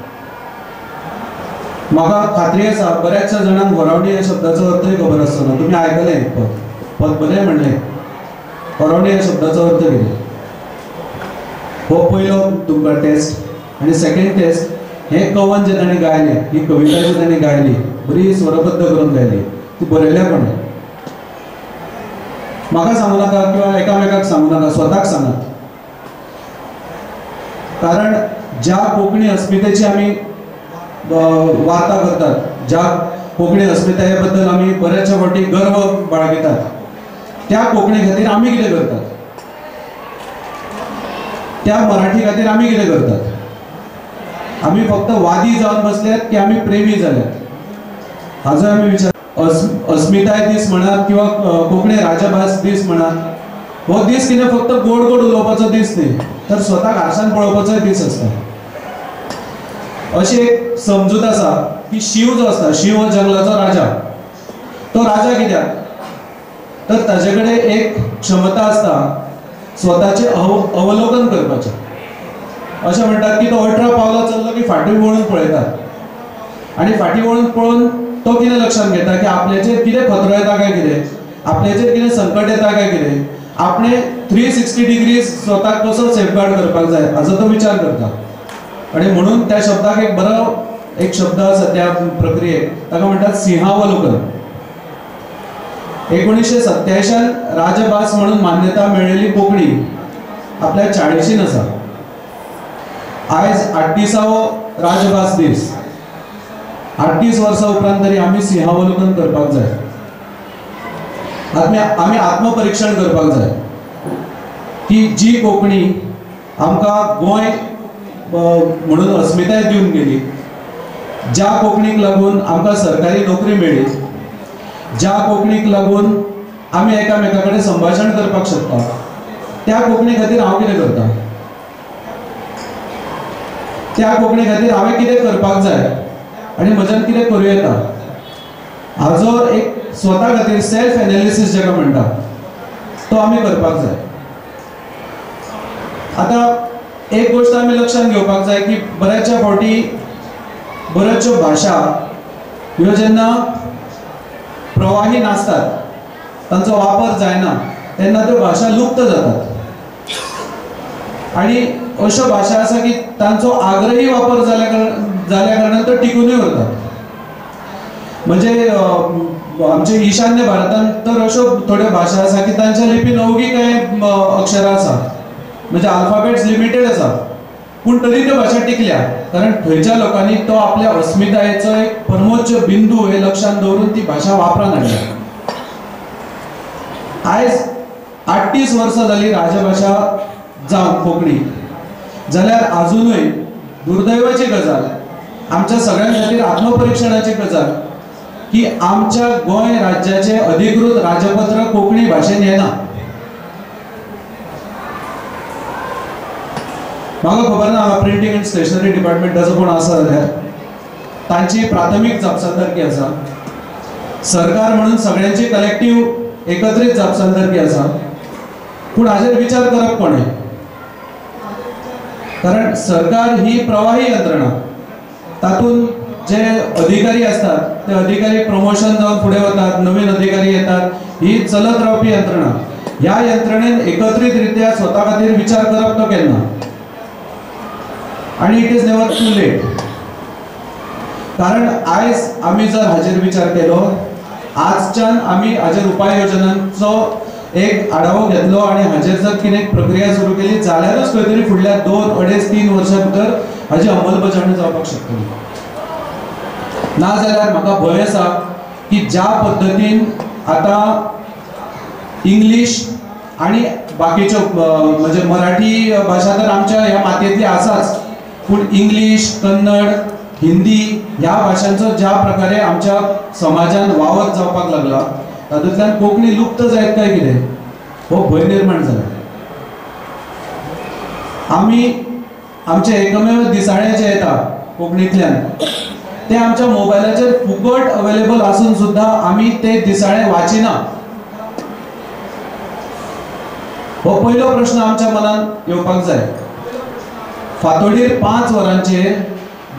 म्हाका खात्री आसा बऱ्याचशा जाणांक होरावणी ह्या शब्दाचो अर्थय खबर आसतना. तुम्ही आयकलें पद बरें म्हणलें. होरावणी ह्या शब्दाचो अर्थ कितें? हो पयलो तुमकां टेस्ट. आनी सेकंड टेस्ट हे कवन जे ताणें गायलें, ही कविता जी ताणें गायली बरी स्वरबद्ध करून गायली, ती बरयल्या कोणें? म्हाका सांगू नाका किंवा एकामेकाक सांगू नाका, स्वताक सांगात. कारण ज्या कोंकणी अस्मितेची आमी वार्ता करतात, ज्या कोंकणी अस्मिताये बद्दल आमी बऱ्याचशा फावटी गर्व बाळगितात, त्या कोंकणी खातीर आमी कितें करतात? त्या मराठी खातीर आमी कितें करतात? आमी फक्त वादी जावन बसल्यात की आमी प्रेमी जाल्यात? हाजो आमी विचार. अस्मिताय दीस म्हणात किंवा कोंकणी राजभास दीस म्हणात, हो दीस कितें फक्त गोड गोड उलोवपाचो दीस न्ही, तर स्वताक आरशान पळोवपाचोय दीस आसता. अशी एक समजूत आसा की शिव जो आसता, शिव हो जंगलाचो राजा. तो राजा कित्याक? तर ताजे कडेन एक क्षमता आसता स्वताचे अवलोकन करपाचें. अशें म्हणटात की तो 18 पावलां चल्लो की फाटीं वळून पळयतात आनी फाटीं वळून पळोवन तो कितें लक्षांत घेता की आपल्याचेर कितें खतरो येता काय कितें, आपल्याचेर कितें संकट येता काय कितें, आपणे 360 डिग्री स्वताक कसो सेफगार्ड करपाक जाय हाचो तो विचार करता. आणि म्हणून त्या शब्दाक एक बरो एक शब्द आसा त्या प्रक्रियेक, ताका म्हणटात सिंहावलोकन. 1987 राजभास म्हणून मान्यता मेळिल्ली कोंकणी आपल्या 40शीन आसा. आयज 38वो राजभास दीस. 38 वर्सां उपरांत तरी आमी सिंहावलोकन करपाक जाय. आमी आत्मपरीक्षण करपाक जाय की जी कोंकणी आमकां गोंय म्हणून अस्मिताय दिवन गेली, ज्या कोंकणीक लागून आमकां सरकारी नोकरी मेळ्ळी, ज्या कोंकणीक लागून आमी एकामेका कडेन संभाशण करपाक शकता, त्या कोंकणी खातीर हांव कितें करता? त्या कोंकणी खातीर हांवें कितें करपाक जाय आनी म्हज्यान कितें करूं येता, हाजो एक स्वता खातीर सेल्फ एनालिसीस जेका म्हणटा तो आमी करपाक जाय. आता एक गोष्ट आमी लक्षांत घेवपाक जाय की बऱ्याचशा फावटी बऱ्याचशो भाशा ह्यो जेन्ना प्रवाही नासतात, तांचो वापर जायना, तेन्ना त्यो भाशा लुप्त जातात. आणि अशो भाशा आसा की तांचो आग्रही वापर जाल्या कारणान त्यो टिकूनय उरतात. म्हणजे आमच्या ईशान्य भारतांत तर अशो थोड्यो भाशा आसा की तांच्या लिपीन अवघी कांय अक्षरां आसा, म्हणजे अल्फाबेट्स लिमिटेड आसा, पूण तरी त्यो भाशा टिकल्या कारण थंयच्या लोकांनी तो आपल्या अस्मितायेचो एक परमोच्च बिंदू हे लक्षांत दवरून ती भाशा वापरान हाडल्या. आयज 38 वर्सां जाली राजभाशा जावन कोंकणी, जाल्यार अजूनय दुर्दैवाची गजाल, आमच्या सगळ्यां खातीर आत्मपरीक्षणाची गजाल की आमच्या गोंय राज्याचे अधिकृत राजपत्र कोंकणी भाशेन येना. म्हाका खबर ना प्रिंटींग एंड स्टेशनरी डिपार्टमेंटाचो कोण आसा जाल्यार तांची प्राथमीक जापसालदारकी आसा, सरकार म्हणून सगळ्यांची कलेक्टिव्ह एकत्रीत जापसालदारकी आसा, पूण हाचेर विचार करप कोणें? कारण सरकार ही प्रवाही यंत्रणा, तातूंत जे अधिकारी असतात ते अधिकारी प्रमोशन जावन फुडें वतात, नवीन अधिकारी येतात, ही चलत रावपी यंत्रणा. ह्या यंत्रणेन एकत्रीत रित्या स्वता खातीर विचार करप तो केन्ना, आणि it is never too late. कारण आयज आमी जर हाचेर विचार केलो, आजच्यान आमी हाचेर उपाय योजनांचो एक आढावो घेतलो आणि हाचेर जर कितें प्रक्रिया सुरू केली जाल्यारच खंय तरी फुडल्या 2-2.5-3 वर्सां भितर हाची अंमलबजावणी जावपाक शकतली. नाजाल्यार म्हाका भंय आसा की ज्या पद्दतीन आता इंग्लीश आणि बाकीच्यो म्हणजे मराठी भाशा तर आमच्या ह्या मातयेंतली आसाच, पूण इंग्लीश, कन्नड हिंदी ह्या भाशांचो ज्या प्रकारे आमच्या समाजान वावर जावपाक लागला तातूंतल्यान कोंकणी लुप्त जायत काय कितें हो भंय निर्माण जाला. आमी आमचे एकमेव दिसाळे जे येता कोंकणींतल्यान ते आमच्या मोबायलाचेर फुकट अवेलेबल आसून सुद्धा आमी ते दिसाळे वाचिना. हो पयलो प्रश्न आमच्या मनान येवपाक जाय. फातोडीर 5 वरांचेर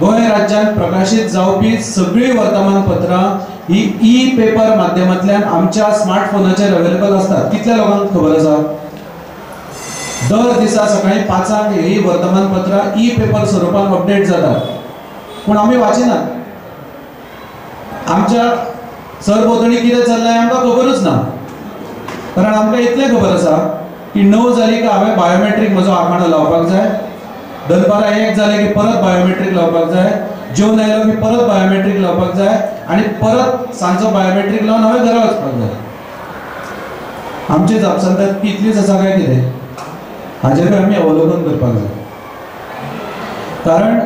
गोंय राज्यांत प्रकाशीत जावपी सगळी वर्तमानपत्रां ही ई पेपर माध्यमांतल्यान आमच्या स्मार्टफोनाचेर अवेलेबल असतात. कितल्या लोकांक खबर आसा? दर दिसा सकाळी 5 ही वर्तमानपत्रां ई पेपर स्वरुपान अपडेट जातात, पूण आमी वाचिनात. आमच्या सरभोंवतणी कितें चल्लें आमकां खबरूच ना. कारण आमकां इतलें खबर आसा की 9 जाली की हांवें बायोमेट्रीक म्हजो आंकडो लावपाक जाय, दनपारां 1 जालें की परत बायोमेट्रीक लावपाक जाय, जेवन आयलो की परत बायोमेट्रीक लावपाक जाय आनी परत सांजचो बायोमेट्रीक लावन हांवें घरा वचपाक जाय. आमची जापसालदारकी की इतलीच आसा काय कितें हाजेर आमी अवलोकन करपाक जाय. कारण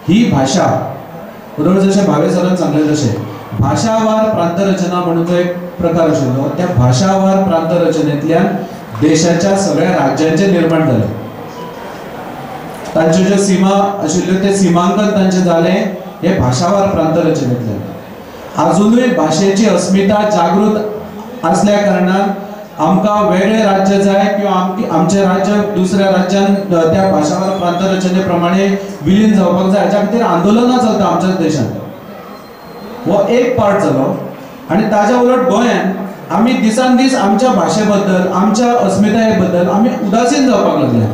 ही भाशा बरोबर जशें भावे सरान सांगलें तशें भाशावार प्रांतरचना म्हणून जो एक प्रकार आशिल्लो त्या भाशावार प्रांतरचनेंतल्यान देशाच्या सगळ्या राज्यांचे निर्माण जालें. तांच्यो ज्यो सीमा आशिल्ल्यो ते सीमांकन तांचें जालें हे भाशावार प्रांतरचनेंतल्यान. अजुनूय भाशेची अस्मिता जागृत असल्या कारणान आमकां वेगळे राज्य जाय किंवा आमचे राज्य दुसऱ्या राज्यान त्या भाशावार प्रांतरचने प्रमाणे विलीन जावपाक जाय हाच्या खातीर आंदोलनां चलता आमच्याच देशांत. हो एक पार्ट जालो. आनी ताज्या उलट गोंयांत आमी दिसान दीस आमच्या भाशे बद्दल आमच्या अस्मिताये बद्दल आमी उदासीन जावपाक लागल्या.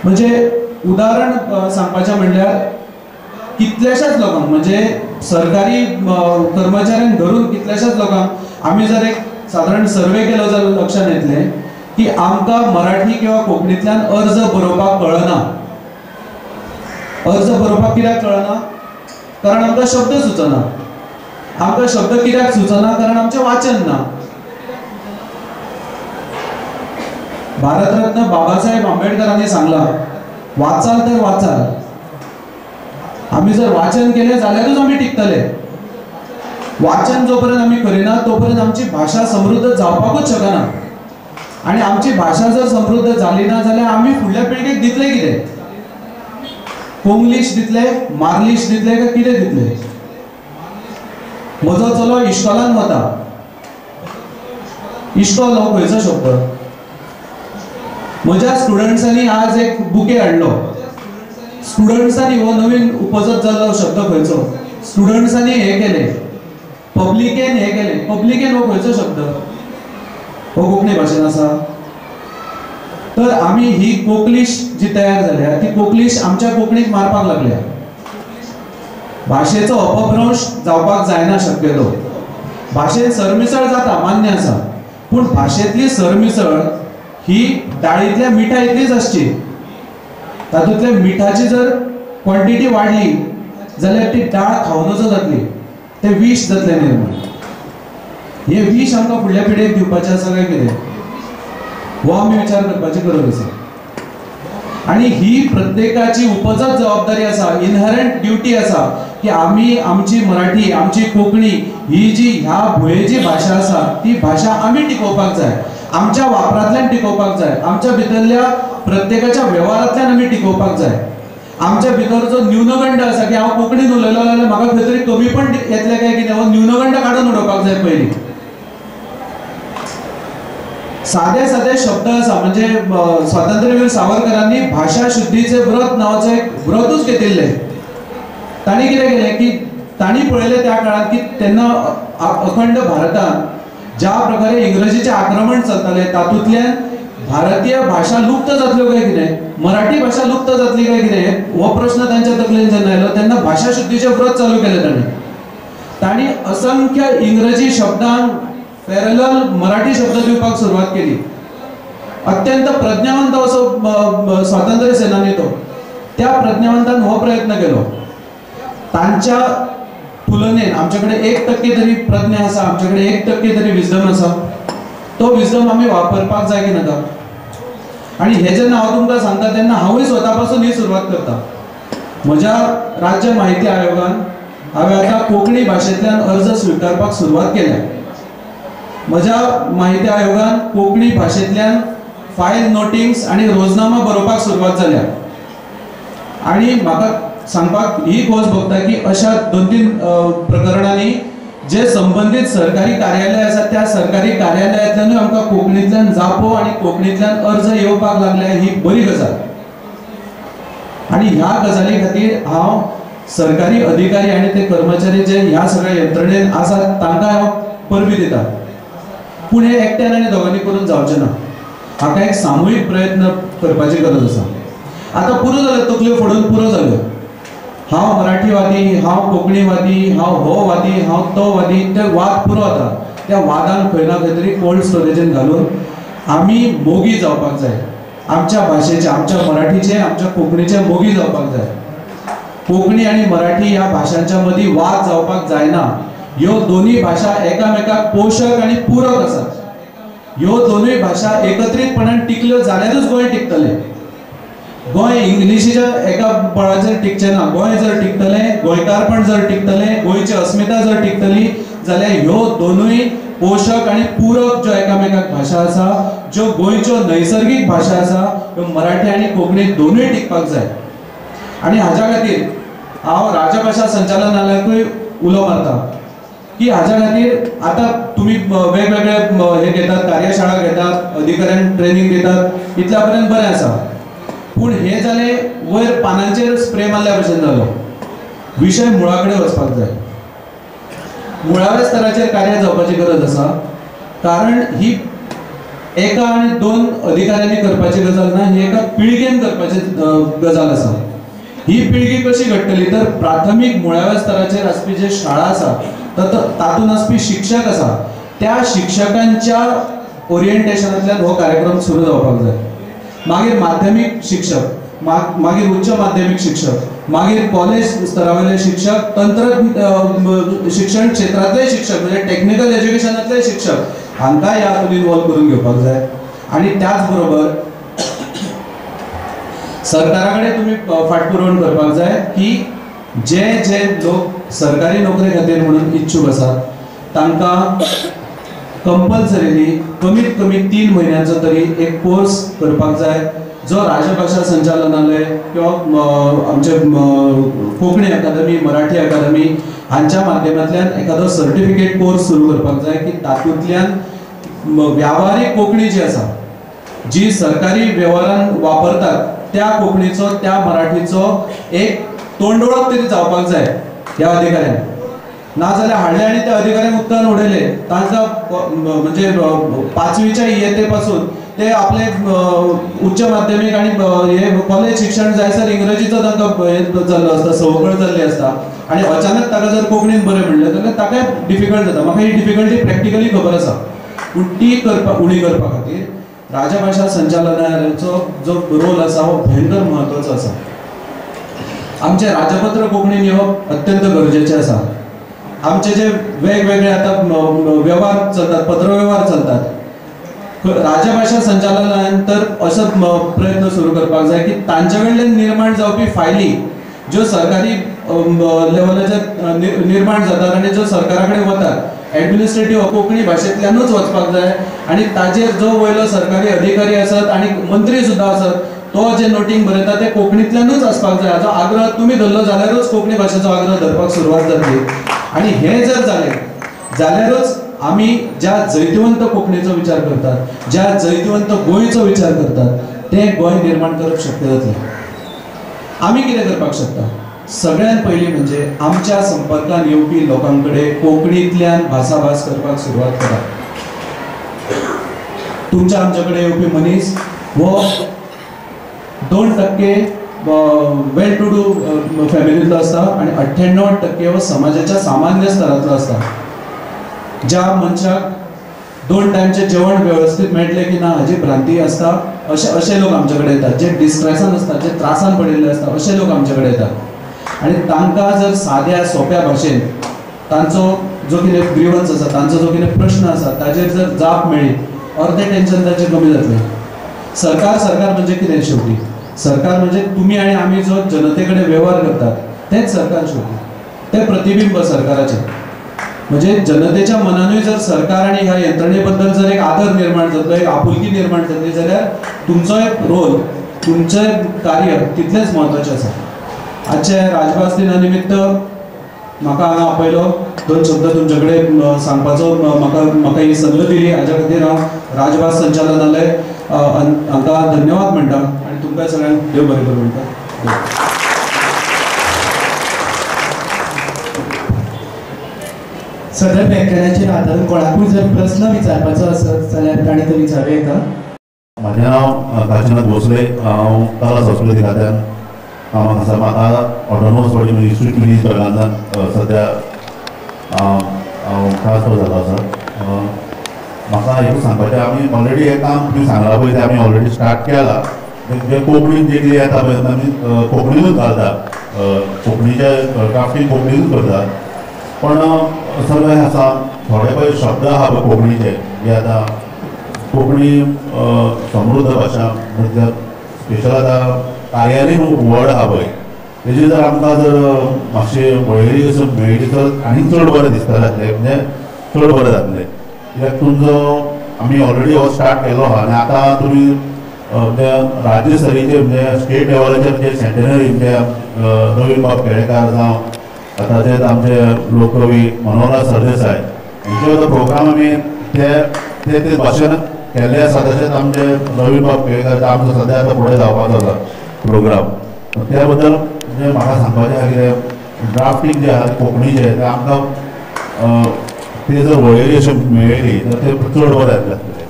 म्हणजे उदाहरण सांगपाचें म्हणल्यार कितल्याशाच लोकांक म्हणजे सरकारी कर्मचाऱ्यांक धरून कितल्याशाच लोकांक आमी जर एक साधारण सर्वे केलो जाल्यार लक्षात येतलें की आमकां मराठी किंवा कोंकणींतल्यान अर्ज बरोवपाक कळना. अर्ज बरोवपाक कित्याक कळना? कारण आमकां शब्द सुचना. आमकां शब्द कित्याक सुचना? कारण आमचें वाचन ना. भारतरत्न बाबासाहेब आंबेडकरांनी सांगला वाचाल तर वाचाल. आमी जर वाचन केलें जाल्यारूच आमी टिकतले. वाचन जोपर्यंत आमी करिना तोपर्यंत आमची भाशा समृद्ध जावपाकूच शकना. आनी आमची भाशा जर समृद्ध जाली ना जाल्यार आमी फुडल्या पिळगेक दितले कितें? कोंग्लीश दितले, मार्लिश दितले काय कितें दितले? म्हजो चलो इश्कॉलान वता. इश्कॉल हो खंयचो शब्द? म्हज्या स्टुडंट्सांनी आज एक बुके हाडलो. स्टुडंट्सांनी हो नवीन उपजत जाल्लो शब्द खंयचो? स्टुडंट्सांनी हे केले, पब्लिकेन हे केले. पब्लिकेन हो खंयचो शब्द? हो कोंकणी भाशेन आसा. तर आमी ही कोंकणीश जी तयार जाल्या ती कोंकणीश आमच्या कोंकणीक मारपाक लागल्या. भाशेचो अपभ्रंश जावपाक जायना शक्यतो. भाशेन सरमिसळ जाता मान्य आसा, पूण भाशेंतली सरमिसळ ही डाळींतल्या मिठा इतलीच आसची. तातूंतल्या मिठाची जर क्वॉन्टिटी वाडली जाल्यार ती डाळ खावनूच जातली. ते विश जातले निर्माण. हे विश आमकां फुडल्या पिळगेक दिवपाचें आसा काय कितें हो आमी विचार करपाची गरज आसा. आनी ही प्रत्येकाची उपजत जबाबदारी आसा, इनहरंट ड्युटी आसा की आमी आमची मराठी आमची कोंकणी ही जी ह्या भुंयेची भाशा आसा ती भाशा आमी टिकोवपाक जाय. आमच्या वापरांतल्यान टिकोवपाक जाय. आमच्या भितरल्या प्रत्येकाच्या वेव्हारांतल्यान आमी टिकोवपाक जाय. आमच्या भितर जो न्यूनगंड आसा की हांव कोंकणीन उलयलो जाल्यार म्हाका खंय तरी कमीपण येतलें काय कितें हो न्यूनगंड काडून उडोवपाक जाय पयलीं. सादे सादे शब्द आसा. म्हणजे स्वातंत्र्यवीर सावरकरांनी भाषा शुद्धीचे व्रत नावाचो एक व्रतूच घेतिल्लें. तांणी कितें केलें की तांणी पळयलें त्या काळात की तेन्ना अखंड भारतांत ज्या प्रकारे इंग्रजीचें आक्रमण चलतालें तातूंतल्यान भारतीय भाषा लुप्त जातल्यो काय कितें, मराठी भाषा लुप्त जातली काय कितें हो प्रश्न तांच्या तकलेन जेन्ना आयलो तेन्ना भाषा शुद्धीचें व्रत चालू केलें. तांणी असंख्य इंग्रजी शब्दांक पॅरलल मराठी शब्द दिवपाक सुरवात केली. अत्यंत प्रज्ञावंत असो स्वातंत्र्य सेनानी तो. त्या प्रज्ञावंतान हो प्रयत्न केलो. तांच्या तुलनेन आमच्याकडे 1% तरी प्रज्ञा आसा, आमच्याकडे 1% तरी विजडम आसा. तो विजडम आमी वापरपाक जाय की नाका. आणि हे जेन्ना हांव तुमकां सांगता तेन्ना हांवूय स्वता पासून ही सुरवात करता. म्हज्या राज्य म्हायती आयोगान हांवें आतां कोंकणी भाशेंतल्यान अर्ज स्विकारपाक सुरवात केल्या. म्हज्या म्हायती आयोगान कोंकणी भाशेंतल्यान फायल नोटिंग्स आनी रोजनामा बरोवपाक सुरवात जाल्या. आनी म्हाका सांगपाक ही खोस भोगता की अशा 2-3 प्रकरणांनी जे संबंधित सरकारी कार्यालय आसा त्या सरकारी कार्यालयांतल्यानूय आमकां कोंकणींतल्यान जापो आनी कोंकणींतल्यान अर्ज येवपाक लागले. ही बरी गजाल. आनी ह्या गजाली खातीर हांव सरकारी अधिकारी आनी ते कर्मचारी जे ह्या सगळ्या यंत्रणेन आसात तांकां हांव परबी दिता. पूण हे एकट्यान आनी दोगांनी करून जावचें ना. हाका एक सामुहीक प्रयत्न करपाची गरज आसा. आतां पुरो जाल्यो तकल्यो फोडून पुरो जाल्यो. हांव मराठीवादी, हांव कोंकणीवादी, हांव हो वादी, हांव तो वादी, ते वाद पुरो जाता. त्या वादांक खंय ना खंय तरी कोल्ड स्टोरेजीन घालून आमी मोगी जावपाक जाय. आमच्या भाशेचे, आमच्या मराठीचे, आमच्या कोंकणीचे मोगी जावपाक जाय. कोंकणी आनी मराठी ह्या भाशांच्या मदीं वाद जावपाक जायना. ह्यो दोनूय भाशा एकामेकाक पोशक आनी पूरक आसात. ह्यो दोनूय भाशा एकत्रीतपणान टिकल्यो जाल्यारूच गोंय टिकतलें. गोंय इंग्लिशीच्या एका बळाचेर टिकचें ना. गोंय जर टिकतलें, गोंयकारपण जर टिकतलें, गोंयची अस्मिता जर टिकतली जाल्यार ह्यो दोनूय पोशक आनी पूरक ज्यो एकामेकाक भाशा आसा, ज्यो गोंयच्यो नैसर्गीक भाशा आसा, ह्यो मराठी आनी कोंकणी दोनूय टिकपाक जाय. आनी हाच्या खातीर हांव राजभाशा संचालनालयाकूय उलो मारता की हाच्या खातीर आतां तुमी वेगवेगळे हे घेतात, कार्यशाळा घेतात, अधिकाऱ्यांक ट्रेनिंग दितात, इतल्या पर्यंत बरें आसा. पूण हे जाले वयर पानांचेर स्प्रे मारल्या भशेन जालो. विशय मुळा कडेन वचपाक जाय. मुळाव्या स्तराचेर कार्य जावपाची गरज आसा. कारण ही एका आनी 2 अधिकाऱ्यांनी करपाची गजाल ना. ही एका पिळगेन करपाची गजाल आसा. ही पिळगी कशी घडटली तर प्राथमीक मुळाव्या स्तराचेर आसपी जे शाळा आसा तातून आसपी शिक्षक आसा त्या शिक्षकांच्या ओरिएंटेशनांतल्यान हो कार्यक्रम सुरू जावपाक जाय. मागीर माध्यमीक शिक्षक, मागीर उच्च माध्यमीक शिक्षक, मागीर कॉलेज स्तरावयले शिक्षक, तंत्र शिक्षण क्षेत्रांतले शिक्षक म्हणजे टेक्निकल एज्युकेशनांतले शिक्षक हांकां ह्या हातून इन्वॉल्व करून घेवपाक जाय. आनी त्याच बरोबर सरकारा कडेन तुमी फाटपुरवण करपाक जाय की जे जे लोक सरकारी नोकरे खातीर म्हणून इच्छुक आसात तांकां कंपल्सरिली कमीत कमी 3 म्हयन्यांचो तरी एक कोर्स करपाक जाय जो राजभाषा संचालनालय किंवा आमचे कोंकणी अकादमी, मराठी अकादमी हांच्या माध्यमांतल्यान एखादो सर्टिफिकेट कोर्स सुरू करपाक जाय की तातूंतल्यान व्यावहारीक कोंकणी जी आसा, जी सरकारी व्यवहारांत वापरतात त्या कोंकणीचो, त्या मराठीचो एक तोंडओळख तरी जावपाक जाय ह्या अधिकाऱ्यांक. नाजाल्यार हाडले आनी त्या अधिकाऱ्यांक उदकान उडयले, तांकां म्हणजे 5वीच्या इयत्ते पासून ते आपले उच्च माध्यमीक आनी हे कॉलेज शिक्षण जायसर इंग्रजीचो तांकां हे जाल्लो आसता, सवकळ जाल्ली आसता आनी अचानक ताका जर कोंकणीन बरें म्हणलें जाल्यार ताका डिफिकल्ट जाता. म्हाका ही डिफिकल्टी प्रॅक्टिकली खबर आसा. पूण ती उणी करपा खातीर राजभाषा संचालनालयाचो जो रोल आसा हो भयंकर म्हत्वाचो आसा. आमचे राजपत्र कोंकणीन येवप अत्यंत गरजेचें आसा. आमचे जे वेगवेगळे आतां व्यवहार चलतात, पत्रव्यवहार चलतात, राजभाषा संचालनालयान तर असो प्रयत्न सुरू करपाक जाय की तांचे कडल्यान निर्माण जावपी फायली ज्यो सरकारी लेवलाचेर निर्माण जातात आनी ज्यो सरकारा कडेन वतात एडमिनिस्ट्रेटिव्ह कोंकणी भाशेंतल्यानूच वचपाक जाय. आनी ताजेर जो वयलो सरकारी अधिकारी आसत आनी मंत्री सुद्दां आसत तो जे नोटींग बरयता ते कोंकणींतल्यानूच आसपाक जाय. हाचो आग्रह तुमी धरलो जाल्यारूच कोंकणी भाशेचो आग्रह धरपाक सुरवात जातली. आनी हें जर जालें जाल्यारूच आमी ज्या जैतवंत कोंकणीचो विचार करतात, ज्या जैतवंत गोंयचो विचार करतात तें गोंय निर्माण करप शक्य जातलें. आमी कितें करपाक शकता? सगळ्यात पयलीं म्हणजे आमच्या संपर्कांत येवपी लोकां कडेन कोंकणींतल्यान भासाभास करपाक सुरवात करात. तुमच्या आमचे कडेन येवपी मनीस हो 2% वेल टू डू फॅमिलींतलो आसता आनी 98% हो समाजाच्या सामान्य स्तरांतलो आसता. ज्या मनशाक 2 टायमचें जेवण वेवस्थीत मेळटलें की ना हाची भ्रांती आसता अशे लोक आमचे कडेन येतात. जे डिस्ट्रेसान आसतात, जे त्रासान पडिल्ले आसता अशे लोक आमचे कडेन येतात. आनी तांकां जर साद्या सोंप्या भाशेन तांचो जो कितें ग्रीवन्स आसा, तांचो जो कितें प्रश्न आसा ताचेर जर जाप मेळ्ळी अर्दें टेन्शन ताचें कमी जातलें. सरकार म्हणजे कितें शेवटी? सरकार म्हणजे तुम्ही आणि आम्ही जो जनतेकडे व्यवहार करतात तेच सरकार शेवटी, ते प्रतिबिंब सरकाराचे. म्हणजे जनतेच्या मनानूय जर सरकार आणि ह्या यंत्रणेबद्दल जर एक आदर निर्माण जातलो, एक आपुलकी निर्माण जातली, जाल्यार तुमचो एक रोल, तुमचें कार्य तितलेंच म्हत्वाचें आसा. आजचे राजभास दिना निमित्त म्हाका हांगा आपयलो, 2 शब्द तुमचे कडेन सांगपाचो म्हाका ही संद दिली, हाज्या खातीर हांव राजभास संचालनालय हांकां धन्यवाद म्हणटा आनी तुमकां सगळ्यांक देव बरें करूं म्हणटा. सदर व्याख्यानाचेर आदारून कोणाकूय जर प्रश्न विचारपाचो आसत जाल्यार ताणें तो विचारूं येता. म्हजें नांव काशीनाथ भोसले, हांव कला संस्कृती खात्यान कामाक आसा. म्हाका ऑटोनॉमस बॉडी इन्स्टिट्यूट मिनिस्टरांतल्यान सद्या हांव ट्रान्सफर जालो आसा. म्हाका एक सांगपाचें, आमी ऑलरेडी हें काम तुमी सांगला पळय तें आमी ऑलरेडी स्टार्ट केलां. जे कोंकणीन जे कितें येता पळय आमी कोंकणीनूच घालता, कोंकणीचें ड्राफ्टींग कोंकणीनूच करता. पण सगळें आसा थोडे पळय शब्द आहा पळय कोंकणीचे, जे आतां कोंकणी समृद्ध भाशा म्हणजे स्पेशल आतां कार्यालीन वर्ड आहा पळय, तेजी जर आमकां जर मातशी वळेरी अशी मेळ्ळी तर आनीक चड बरें दिसतलें जातलें, म्हणजे चड बरें जातलें. कित्याक तुमचो आमी ऑलरेडी हो स्टार्ट केलो आहा आनी आतां तुमी म्हणजे राज्यस्तरीचे म्हणजे स्टेट लेवलाचेर जे सेंटेनरी म्हणजे नवीन बाब केळेकार जावं आतांचे आमचे लोककवी मनोहरलाल सरदेसाय हेंचे जो प्रोग्राम आमी ते भाशेन केल्ले आसा. तशेंच आमचे नवीन बाब केळेकार आमचो सद्या आतां फुडें जावपाचो आसा प्रोग्राम. त्या बद्दल म्हणजे म्हाका सांगपाचें आसा कितें ड्राफ्टींग जें आहा कोंकणीचें तें आमकां ते जर वळेरी अशी मेळ्ळी तर तें चड बरें जातलें.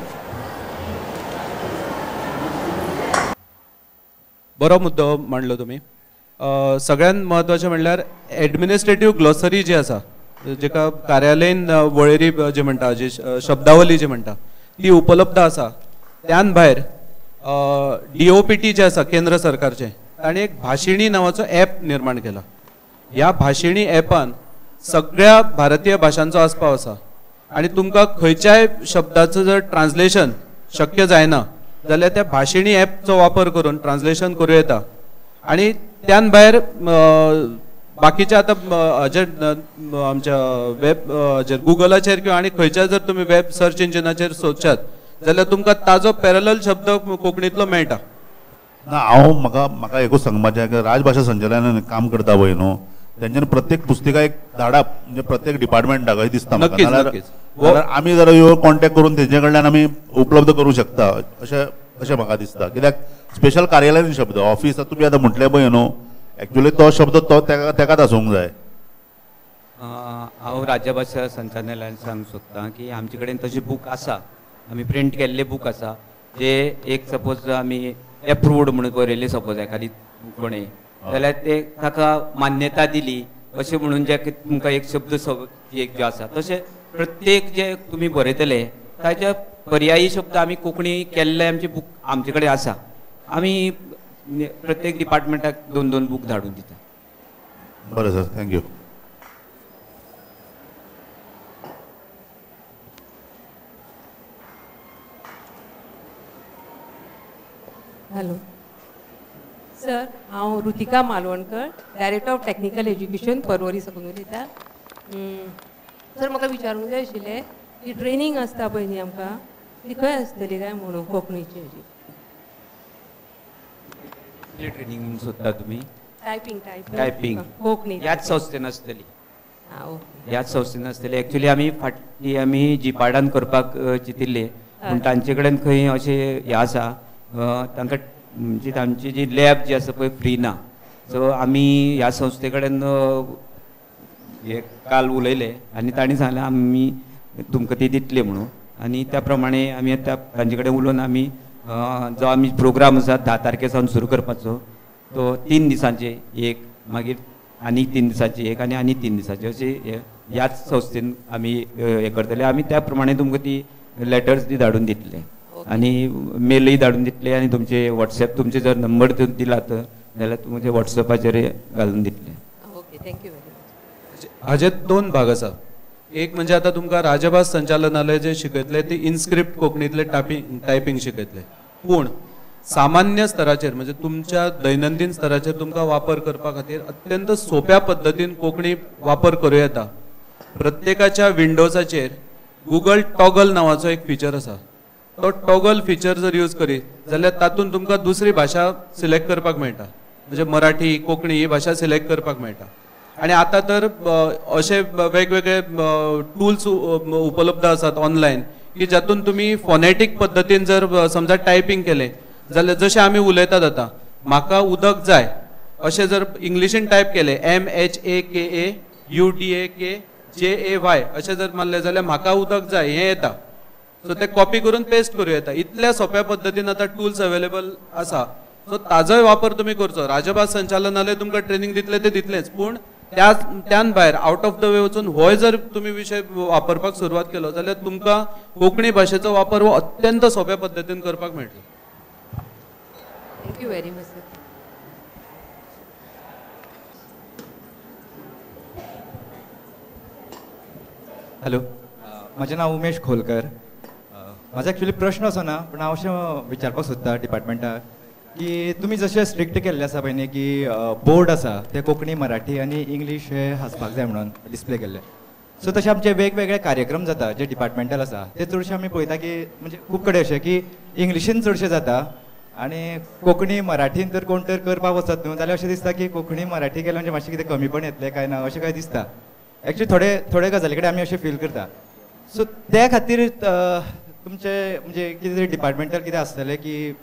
बरो मुद्दो मांडलो तुमी. सगळ्यात म्हत्वाचें म्हणल्यार एडमिनिस्ट्रेटीव ग्लॉसरी जी आसा, जेका कार्यालयीन वळेरी जी म्हणटा, जी शब्दावली जी म्हणटा ती उपलब्ध आसा. त्यान भायर DOPT जे आसा केंद्र सरकारचें, ताणें एक भाशिणी नांवाचो ॲप निर्माण केला. ह्या भाशिणी ॲपान सगळ्या भारतीय भाशांचो आस्पाव आसा आनी तुमकां खंयच्याय शब्दाचो जर ट्रान्सलेशन शक्य जायना जाल्यार त्या भाशिणी ॲपचो वापर करून ट्रान्सलेशन करूं येता. आनी त्यान भायर बाकीचे आतां हाजे आमच्या वेब गुगलाचेर किंवा आनी खंयच्या जर तुमी वेब सर्च इंजिनाचेर सोदशात जाल्यार तुमकां ताजो पॅरलल शब्द कोंकणींतलो मेळटा. ना हांव म्हाका एकूच सांगपाचें, राजभाशा संचालनान काम करता पळय न्हू, तेंच्यानी प्रत्येक पुस्तिका एक धाडप म्हणजे प्रत्येक डिपार्टमेंटाक अशें दिसता म्हाका. नाल्यार आमी जर ह्यो कॉन्टॅक्ट करून तेंचे कडल्यान आमी उपलब्ध करूं शकता अशें म्हाका दिसता. कित्याक स्पेशल कार्यालयीन शब्द ऑफिसांत तुमी आतां म्हटलें पळय न्हू, एक्चुअली तो शब्द तो तेकाच आसूंक जाय. हांव राज्य भाशा संचालनालयान सांगूंक सोदतां की आमचे कडेन तशें बूक आसा, आमी प्रिंट केल्ले बूक आसा, जे एक सपोज आमी एप्रूवड म्हणून बरयले सपोज एखादी कोणें, जाल्यार ते ताका मान्यता दिली अशें म्हणून जे तुमकां एक शब्द एक जो आसा, तशें प्रत्येक जे तुमी बरयतले ताचे पर्यायी शब्द आमी कोंकणी केल्ले आमचे बूक आमचे कडेन आसा. आमी प्रत्येक डिपार्टमेंटाक 2-2 बूक धाडून दिता. बरें सर, थँक्यू. हॅलो सर, हांव Rutika Malvankar, director of technical education Porvorim साकून उलयतां. सर म्हाका विचारूंक जाय आशिल्लें की ट्रेनींग आसता पळय न्ही आमकां, ती खंय आसतली काय म्हणून कोंकणीची हेजी ट्रेनिंग म्हणून सोदता तुमी? टायपिंग कोंकणी ह्याच संस्थेन आसतली. ओके, ह्याच संस्थेन आसतली. एक्चुअली आमी जिपाडान करपाक चितिल्ले, पूण तांचे कडेन खंय अशें हें आसा, तांकां म्हणजे तांची जी लॅब जी आसा पळय फ्री ना. सो आमी ह्या संस्थे कडेन हे काल उलयले आनी तांणी सांगलें आमी तुमकां ती दितले म्हणून. आनी त्या प्रमाणे आमी आतां तांचे कडेन उलोवन आमी जो आमी प्रोग्राम आसा 10 तारखेसावन सुरू करपाचो, तो 3 दिसांचे एक, मागीर आनी 3 दिसांचे एक आनी 3 दिसांचे अशें ह्याच संस्थेन आमी हे करतले. आमी त्या प्रमाणे तुमकां ती लेटर्स ती धाडून दितले आनी मेलय धाडून दितले आनी तुमचे वॉट्सॅप तुमचे जर नंबर दिलात जाल्यार तुमचे वॉट्सॅपाचेर घालून दितले. Okay, thank you very much. हाचे 2 भाग आसा. एक म्हणजे आता तुमकां राजभास संचालनालय जे शिकयतले ते इनस्क्रिप्ट कोंकणीतले टायपिंग शिकयतले, पूण सामान्य स्तराचेर म्हणजे तुमच्या दैनंदिन स्तराचेर तुमकां वापर करपा खातीर अत्यंत सोप्या पद्दतीन कोंकणी वापर करूं येता. प्रत्येकाच्या विंडोजाचेर गुगल टॉगल नावाचो एक फीचर आसा. तो टॉगल फीचर जर यूज करीत जाल्यार तातूंत तुमकां दुसरी भाशा सिलेक्ट करपाक मेळटा. म्हणजे मराठी कोंकणी ही भाशा सिलेक्ट करपाक मेळटा. आणि आता तर असे वेगवेगळे टूल्स उपलब्ध आसात ऑनलायन की जातून तुम्ही फोनेटीक पद्दतीन जर समजा टायपिंग केलें जाल्यार जशें आमी उलयतात आतां म्हाका उदक जाय अशें जर इंग्लिशीन टायप केलें MHAKAUDAKJAY अशें जर मारलें जाल्यार म्हाका उदक जाय हें येता. सो ते कॉपी करून पेस्ट करूं येता. इतल्या सोप्या पद्दतीन आतां टूल्स अवेलेबल आसा. सो ताजोय वापर तुमी करचो. राजभास संचालनालय तुमकां ट्रेनिंग दितले ते दितलेच, पूण त्यान भायर आउट ऑफ द वे वचून होय जर तुम्ही विषय वापरपाक सुरवात केलो जाल्यार तुमकां कोंकणी भाशेचो वापर हो अत्यंत सोप्या पद्दतीन करपाक मेळटलो. Thank you very much sir. Hello, म्हजें नांव उमेश खोलकर. म्हाजो एक्चुअली प्रश्न असो ना, पूण हांव अशें विचारपाक सोदता डिपार्टमेंटाक की तुमी जशें स्ट्रिक्ट केल्लें आसा पळय न्ही की बोर्ड आसा ते कोंकणी मराठी आनी इंग्लीश हे आसपाक जाय म्हणून डिस्प्ले केल्ले. सो तशें आमचे वेगवेगळे कार्यक्रम जाता जे डिपार्टमेंटल आसा ते चडशे आमी पळयता की म्हणजे खूब कडेन अशें की इंग्लिशीन चडशें जाता आनी कोंकणी मराठीन तर कोण तर करपाक वचत न्हू जाल्यार अशें दिसता की कोंकणी मराठी केलें म्हणजे मातशें कितें कमीपण येतलें काय ना अशें काय दिसता. एक्चुअली थोडे गजाली कडेन आमी अशें फील करता. सो त्या खातीर तुमचे म्हणजे कितें तरी डिपार्टमेंटल कितें आसतलें की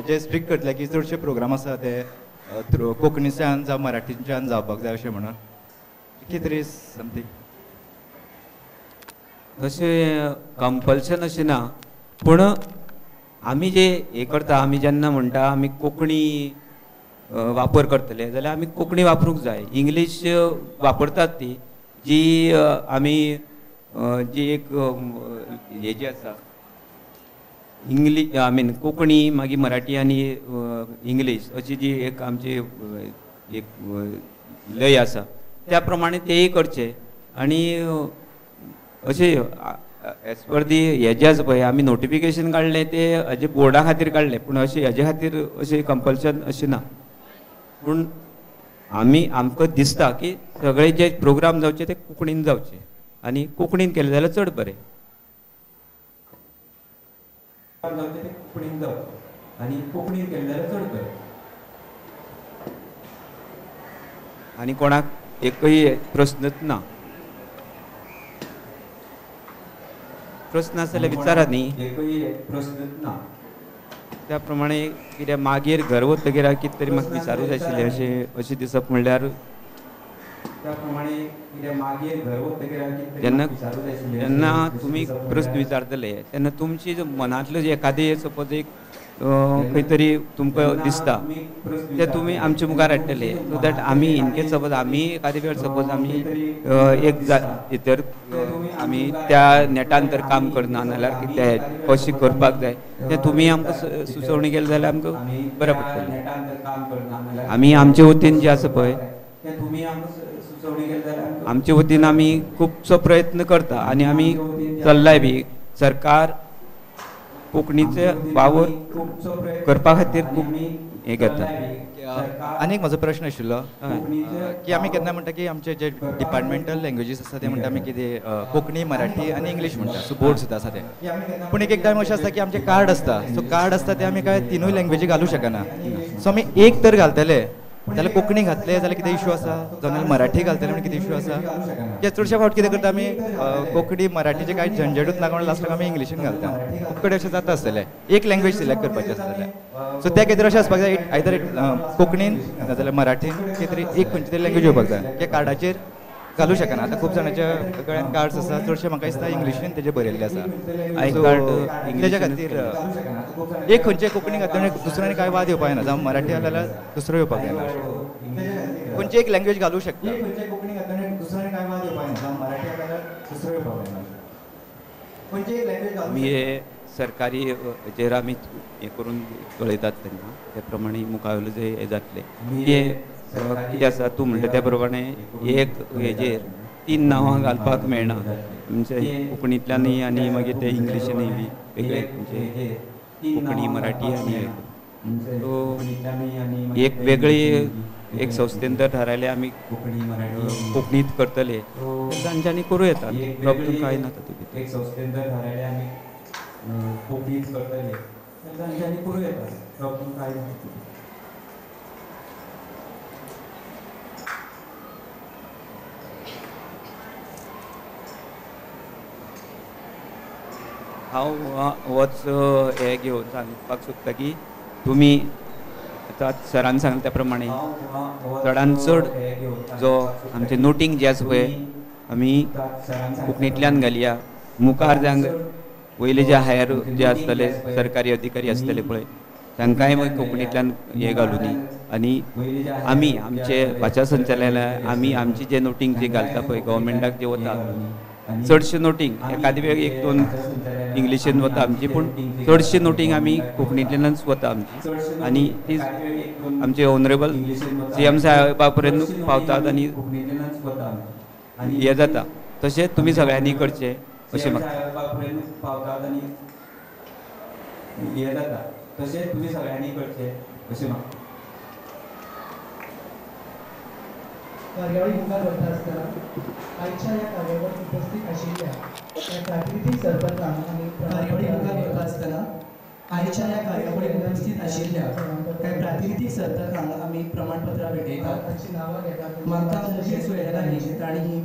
जे स्ट्रिक्ट करतले की चडशे प्रोग्राम आसा ते थ्रू कोंकणीच्यान जावं मराठीच्यान जावपाक जाय अशें म्हणून कितें तरी समथींग तशें कंपल्शन अशें ना, पूण आमी जे हे करता आमी जेन्ना म्हणटा आमी कोंकणी वापर करतले जाल्यार आमी कोंकणी वापरूंक जाय. इंग्लीश वापरतात ती जी आमी जी एक हे जी आसा इंग्लीश आय मीन कोंकणी मागीर मराठी आनी इंग्लीश अशी जी एक आमची एक लय आसा त्या प्रमाणे तेय करचे. आनी अशें एज पर दी हे जे आसा पळय आमी नोटिफिकेशन काडलें ते हाजे बोर्डा खातीर काडलें, पूण अशें हेजे खातीर अशें कंपल्शन अशें ना. पूण आमकां दिसता की सगळे जे प्रोग्राम जावचे ते कोंकणीन जावचे आनी कोंकणीन केले जाल्यार चड बरें. ते कोंकणीन जावचे आनी कोंकणीन केले जाल्यार चड बरें. आनी कोणाक एकय प्रस्नच ना. प्रश्न आसले विचारा न्ही, एकय प्रस्नच ना. त्या प्रमाणे कित्याक मागीर घर वतकीर कितें तरी म्हाका विचारूंक जाय आशिल्लें अशें दिसप म्हणल्यार त्या प्रमाणे कित्याक मागीर घर वतकीर जेन्ना तुमी प्रस्न विचारतले तेन्ना तुमची मनांतलो जे एखादी सपोज एक खंय तरी तुमकां दिसता ते तुमी आमचे मुखार हाडटले सो दॅट आमी इनकेस सपोज आमी एखादे वेळ सपोज आमी एक भितर आमी त्या नेटान तर काम करना नाल्यार कितें कशें करपाक जाय तें तुमी आमकां सुचोवणी केली जाल्यार आमकां बरें पडटलें. आमी आमचे वतीन जें आसा पळय तें तुमी आमकां सुचोवणी केली जाल्यार आमचे वतीन आमी खुबसो प्रयत्न करता आनी आमी चल्लाय बी. सरकार कोंकणीचे वावर करपा खातीर खूब हें घेता. आनीक म्हजो प्रश्न आशिल्लो की आमी केन्ना म्हणटा की आमचे जे डिपार्टमेंटल लँग्वेजीस आसा ते म्हणटा आमी कितें कोंकणी मराठी आनी इंग्लीश म्हणटा सो बोर्ड सुद्दां आसा ते. पूण एक टायम अशें आसता की आमचे कार्ड आसता सो कार्ड आसता ते आमी काय तिनूय लँग्वेजी घालूं शकना. सो आमी एक तर घालतले जाल्यार कोंकणी घातले जाल्यार कितें इशू आसा जाल्यार मराठी घालतले म्हणून कितें इशू आसा. कित्याक चडशे फावट कितें करता आमी कोंकणी मराठीचे कांय झंझटूच नाका म्हणून लास्टाक आमी इंग्लिशीन घालता. खूब कडेन अशें जाता आसतलें एक लँग्वेज सिलेक्ट करपाचें आसता जाल्यार सो त्या खातीर अशें आसपाक जाय आयदर कोंकणीन नाजाल्यार मराठीन कितें तरी एक खंयची तरी लँग्वेज येवपाक जाय त्या कार्डाचेर घालूं शकना. आतां खूब जाणांच्या गळ्यांत कार्ड्स आसा चडशे म्हाका दिसता इंग्लिशीन तेजे बरयल्ले आसा आय कार्ड तेज्या खातीर एक खंयचे कोंकणी घातले दुसऱ्यानी कांय वाद येवपाक जायना जावं मराठी जाल्यार दुसरो येवपाक जायना. खंयची एक लँग्वेज घालूं शकता कोंकणी घातले दुसऱ्यानी कांय वाद येवपाक जायना जावं मराठी जाल्यार दुसरो येवपाक जायना. खंयची एक लँग्वेज आमी हे सरकारी हेचेर आमी हें करून कळयतात तेन्ना त्या प्रमाणे मुखावेले जे हे जातले हे कितें आसा तूं म्हणटा त्या प्रमाणे एक हेजेर 3 नांवां घालपाक मेळना म्हणजे कोंकणींतल्यानय आनी मागीर ते इंग्लिशीनय बी वेगळे म्हणजे कोंकणी मराठी आनी तो एक वेगळी एक संस्थेन तर थारायले आमी कोंकणीत करतले तांच्यांनी करूं येता प्रॉब्लेम कांय ना तातूंत एक संस्थेन तर थारायले आमी कोंकणीत करतले तांच्यांनी करूं येता प्रॉब्लेम कांय ना तातूंत हांव होच हे घेवन सांगपाक सोदता की तुमी आतां सरान सांगले त्या प्रमाणे चडांत चड जो आमचें नोटींग जें आसा पळय आमी कोंकणींतल्यान घालया मुखार जांक वयले जे हायर जे आसतले सरकारी अधिकारी आसतले पळय तांकांय कोंकणींतल्यान हे घालुनी आनी आमी आमचे भाशा संचालनालय आमी आमची जे नोटींग जे घालता पळय गव्हर्मेंटाक जे वता चडशे नोटींग एखादी वेळ एक दोन इंग्लिशीन वता आमची पूण चडशे नोटींग आमी कोंकणींतल्यानच वता आमची आनी ती आमचे ऑनरेबल CM साहेबा पर्यंत पावतात आनी हे जाता तशेंच तुमी सगळ्यांनी करचें अशें म्हाका हे जाता तशेंच तुमी सगळ्यांनी करचें अशें म्हाका कार्यावळी मुखार व्हरता आसतना आयच्या ह्या कार्यावळीत उपस्थित आशिल्ल्या त्या प्रातिनिधीक सरपंचांक आनी कार्यावळी मुखार व्हरता आसतना आयच्या ह्या कार्यावळीत उपस्थित आशिल्ल्या त्या प्रातिनिधीक सरपंचांक आमी प्रमाणपत्रां भेटयतात तांची नांवां घेतात म्हाका मुखेल सुयेरांनी तांणी ही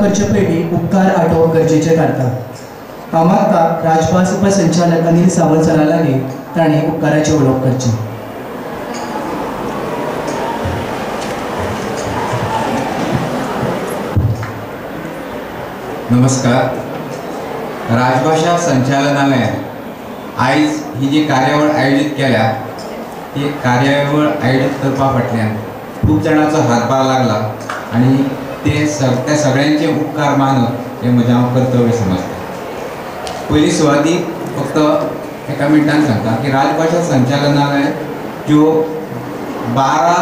करचे पयलीं उपकार आटोवप गरजेचें थारता हांव मागता राजभास उपसंचालक अनिल सावंत सरा लागीं ताणें उपकाराची वळख करची नमस्कार राजभाषा संचालनालयान आयज ही जी कार्यावळ आयोजीत केल्या ती कार्यावळ आयोजीत करपा फाटल्यान खूब जाणांचो हातभार लागला आनी त्या सगळ्यांचे उपकार मानप हें म्हजें हांव कर्तव्य समजता पयलीं सुवातीक फक्त एका मिनटान सांगता की राजभाषा संचालनालय ज्यो 12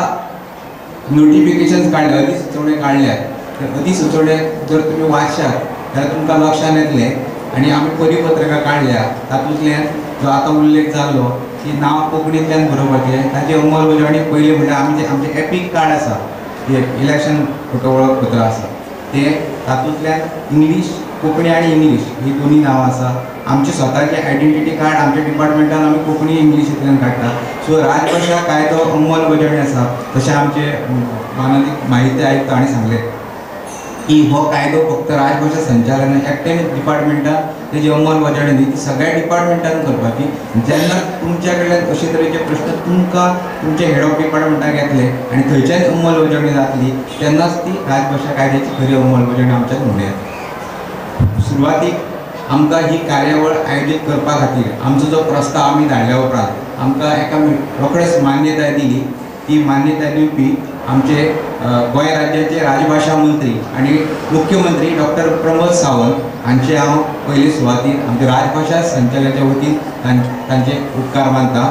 नोटिफिकेशन्स काडले अधिसुचोवणे काडल्यात ते अधिसुचोवणे जर तुमी वाचशात जाल्यार तुमकां लक्षांत येतलें आनी आमी परिपत्रकां काडल्या तातूंतल्यान जो आतां उल्लेख जाल्लो की नांव कोंकणींतल्यान बरोवपाचें ताची अंमलबजावणी पयलीं म्हणल्यार आमचें एपीक कार्ड आसा इलेक्शन फोटो वळखपत्र आसा ते तातूंतल्यान इंग्लीश कोंकणी आनी इंग्लीश ही दोनी नांवां आसा आमचे स्वताचे आयडेंटिटी कार्ड आमच्या डिपार्टमेंटान आमी कोंकणी इंग्लिशींतल्यान काडटा सो राजभाषा कायदो अंमलबजावणी आसा तशें आमचे माननीय म्हायती आयुक्त हांणी सांगलें की हो कायदो फक्त राजभाषा संचालनालय एकट्याच डिपार्टमेंटान तेजी अंमलबजावणी न्ही ती सगळ्या डिपार्टमेंटान करपाची जेन्ना तुमच्या कडल्यान अशे तरेचे प्रश्न तुमकां तुमचे हेड ऑफ डिपार्टमेंटाक येतले आनी थंयच्यान अंमलबजावणी जातली तेन्नाच ती राजभाषा कायद्याची खरी अंमलबजावणी आमच्यान म्हणूं येता सुरवातीक आमकां ही कार्यावळ आयोजीत करपा खातीर आमचो जो प्रस्ताव आमी धाडल्या उपरांत आमकां एका रोखडेच मान्यताय दिली ती मान्यताय दिवपी आमचे गोंय राज्याचे राजभाषा मंत्री आणि मुख्यमंत्री डॉक्टर प्रमोद सावंत हांचे हांव पयली सुवातीर आमच्या राजभाशा संचालनाच्या वतीन तांचे उपकार मानता.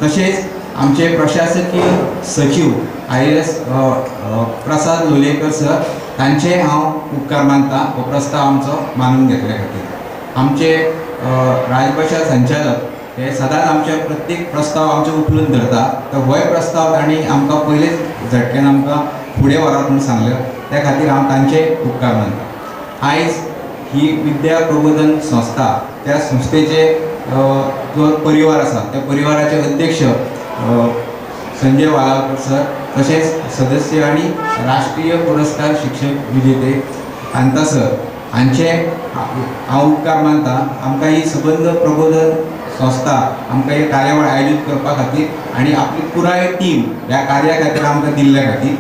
तशेंच आमचे प्रशासकीय सचिव IAS प्रसाद लोलयेकर सर तांचे हांव उपकार मानता हो प्रस्ताव आमचो मानून घेतल्या खातीर. आमचे राजभाशा संचालक हे सदांच आमचे प्रत्येक प्रस्ताव आमचे उखलून धरता. तर होय प्रस्ताव तांणी आमकां पयलेच झटक्यान आमकां फुडें व्हरात म्हणून सांगले, त्या खातीर हांव तांचे उपकार मानता. आयज ही विद्या प्रबोधन संस्था, त्या संस्थेचे जो परिवार आसा त्या परिवाराचे अध्यक्ष संजय वालावकर सर, तशेंच सदस्य आणि राष्ट्रीय पुरस्कार शिक्षक विजेते कांता सर हांचे हांव उपकार मानता. आमकां ही सबंद प्रबोधन संस्था आमकां ही कार्यावळ आयोजीत करपा खातीर आनी आपली पुराय टीम ह्या कार्या खातीर आमकां दिल्ल्या खातीर,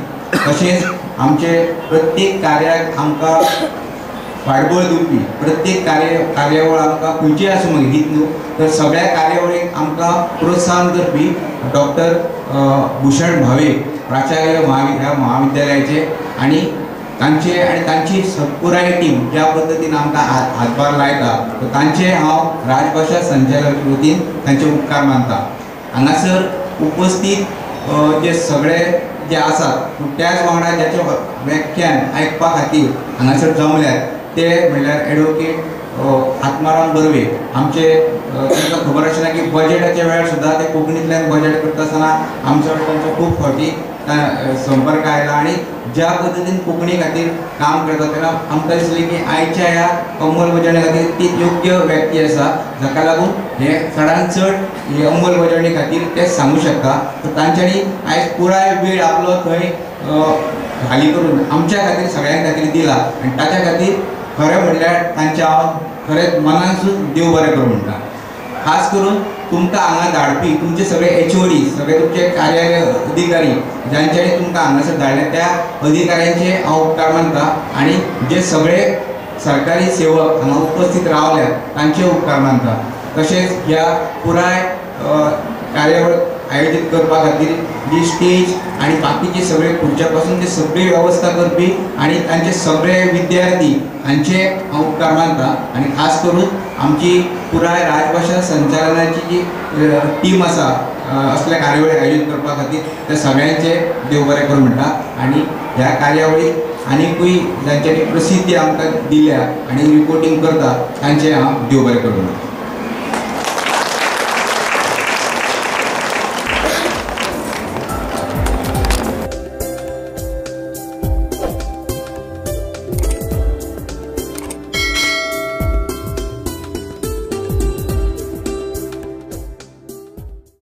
तशेंच आमचे प्रत्येक कार्याक आमकां फाटबळ दिवपी प्रत्येक कार्यावळ आमकां खंयची आसूं मागीर हीच न्हू तर सगळ्या कार्यावळीक आमकां प्रोत्साहन करपी डॉक्टर भूषण भावे प्राचार्य ह्या महाविद्यालयाचे आनी तांची पुराय टीम ज्या पद्दतीन आमकां हातभार लायता तर तांचे हांव राजभाशा संचालक वतीन तांचे उपकार मानता. हांगासर उपस्थित जे सगळे जे आसात त्याच वांगडा ज्याचे व्याख्यान आयकपा खातीर हांगासर जमल्यात ते म्हणल्यार एडवोकेट आत्माराम बर्वे. आमचे तांकां खबर आसना की बजेटाच्या वेळार सुद्दां ते कोंकणींतल्यान बजेट करता आसतना आमच्या तांचो खूब फावटी संपर्क आयला आनी ज्या पद्दतीन कोंकणी खातीर काम करता तेन्ना आमकां दिसलें की आयच्या ह्या अंमलबजावणे खातीर ती योग्य व्यक्ती आसा जाका लागून हे चडांत चड ही अंमलबजावणे खातीर ते सांगू शकता. तर तांच्यांनी आयज पुराय वेळ आपलो थंय खाली करून आमच्या खातीर सगळ्यां खातीर दिला आनी ताच्या खातीर खरें म्हणल्यार तांचे हांव खरेंच मनानसून देव बरें करूं म्हणटा. खास करून तुमकां हांगा धाडपी तुमचे सगळे HOD सगळे तुमचे कार्यालय अधिकारी ज्यांच्यानी तुमकां हांगासर धाडले त्या अधिकाऱ्यांचे हांव उपकार मानता आनी जे सगळे सरकारी सेवक हांगा उपस्थित रावल्यात तांचे उपकार मानता. तशेंच ह्या पुराय कार्यावळ आयोजीत करपा खातीर जी स्टेज आनी बाकीचे सगळे खुर्च्या पासून ते सगळी वेवस्था करपी आनी तांचे सगळे विद्यार्थी हांचे हांव उपकार मानता. आनी खास करून आमची पुराय राजभाशा संचालनाची जी टीम आसा असले कार्यावळी आयोजीत करपा खातीर ते सगळ्यांचे देव बरें करूं म्हणटा. आनी ह्या कार्यावळीक आनीकूय जांच्यांनी प्रसिद्धी आमकां दिल्या आनी रिपोर्टींग करता तांचे हांव देव बरें करूं म्हणटा.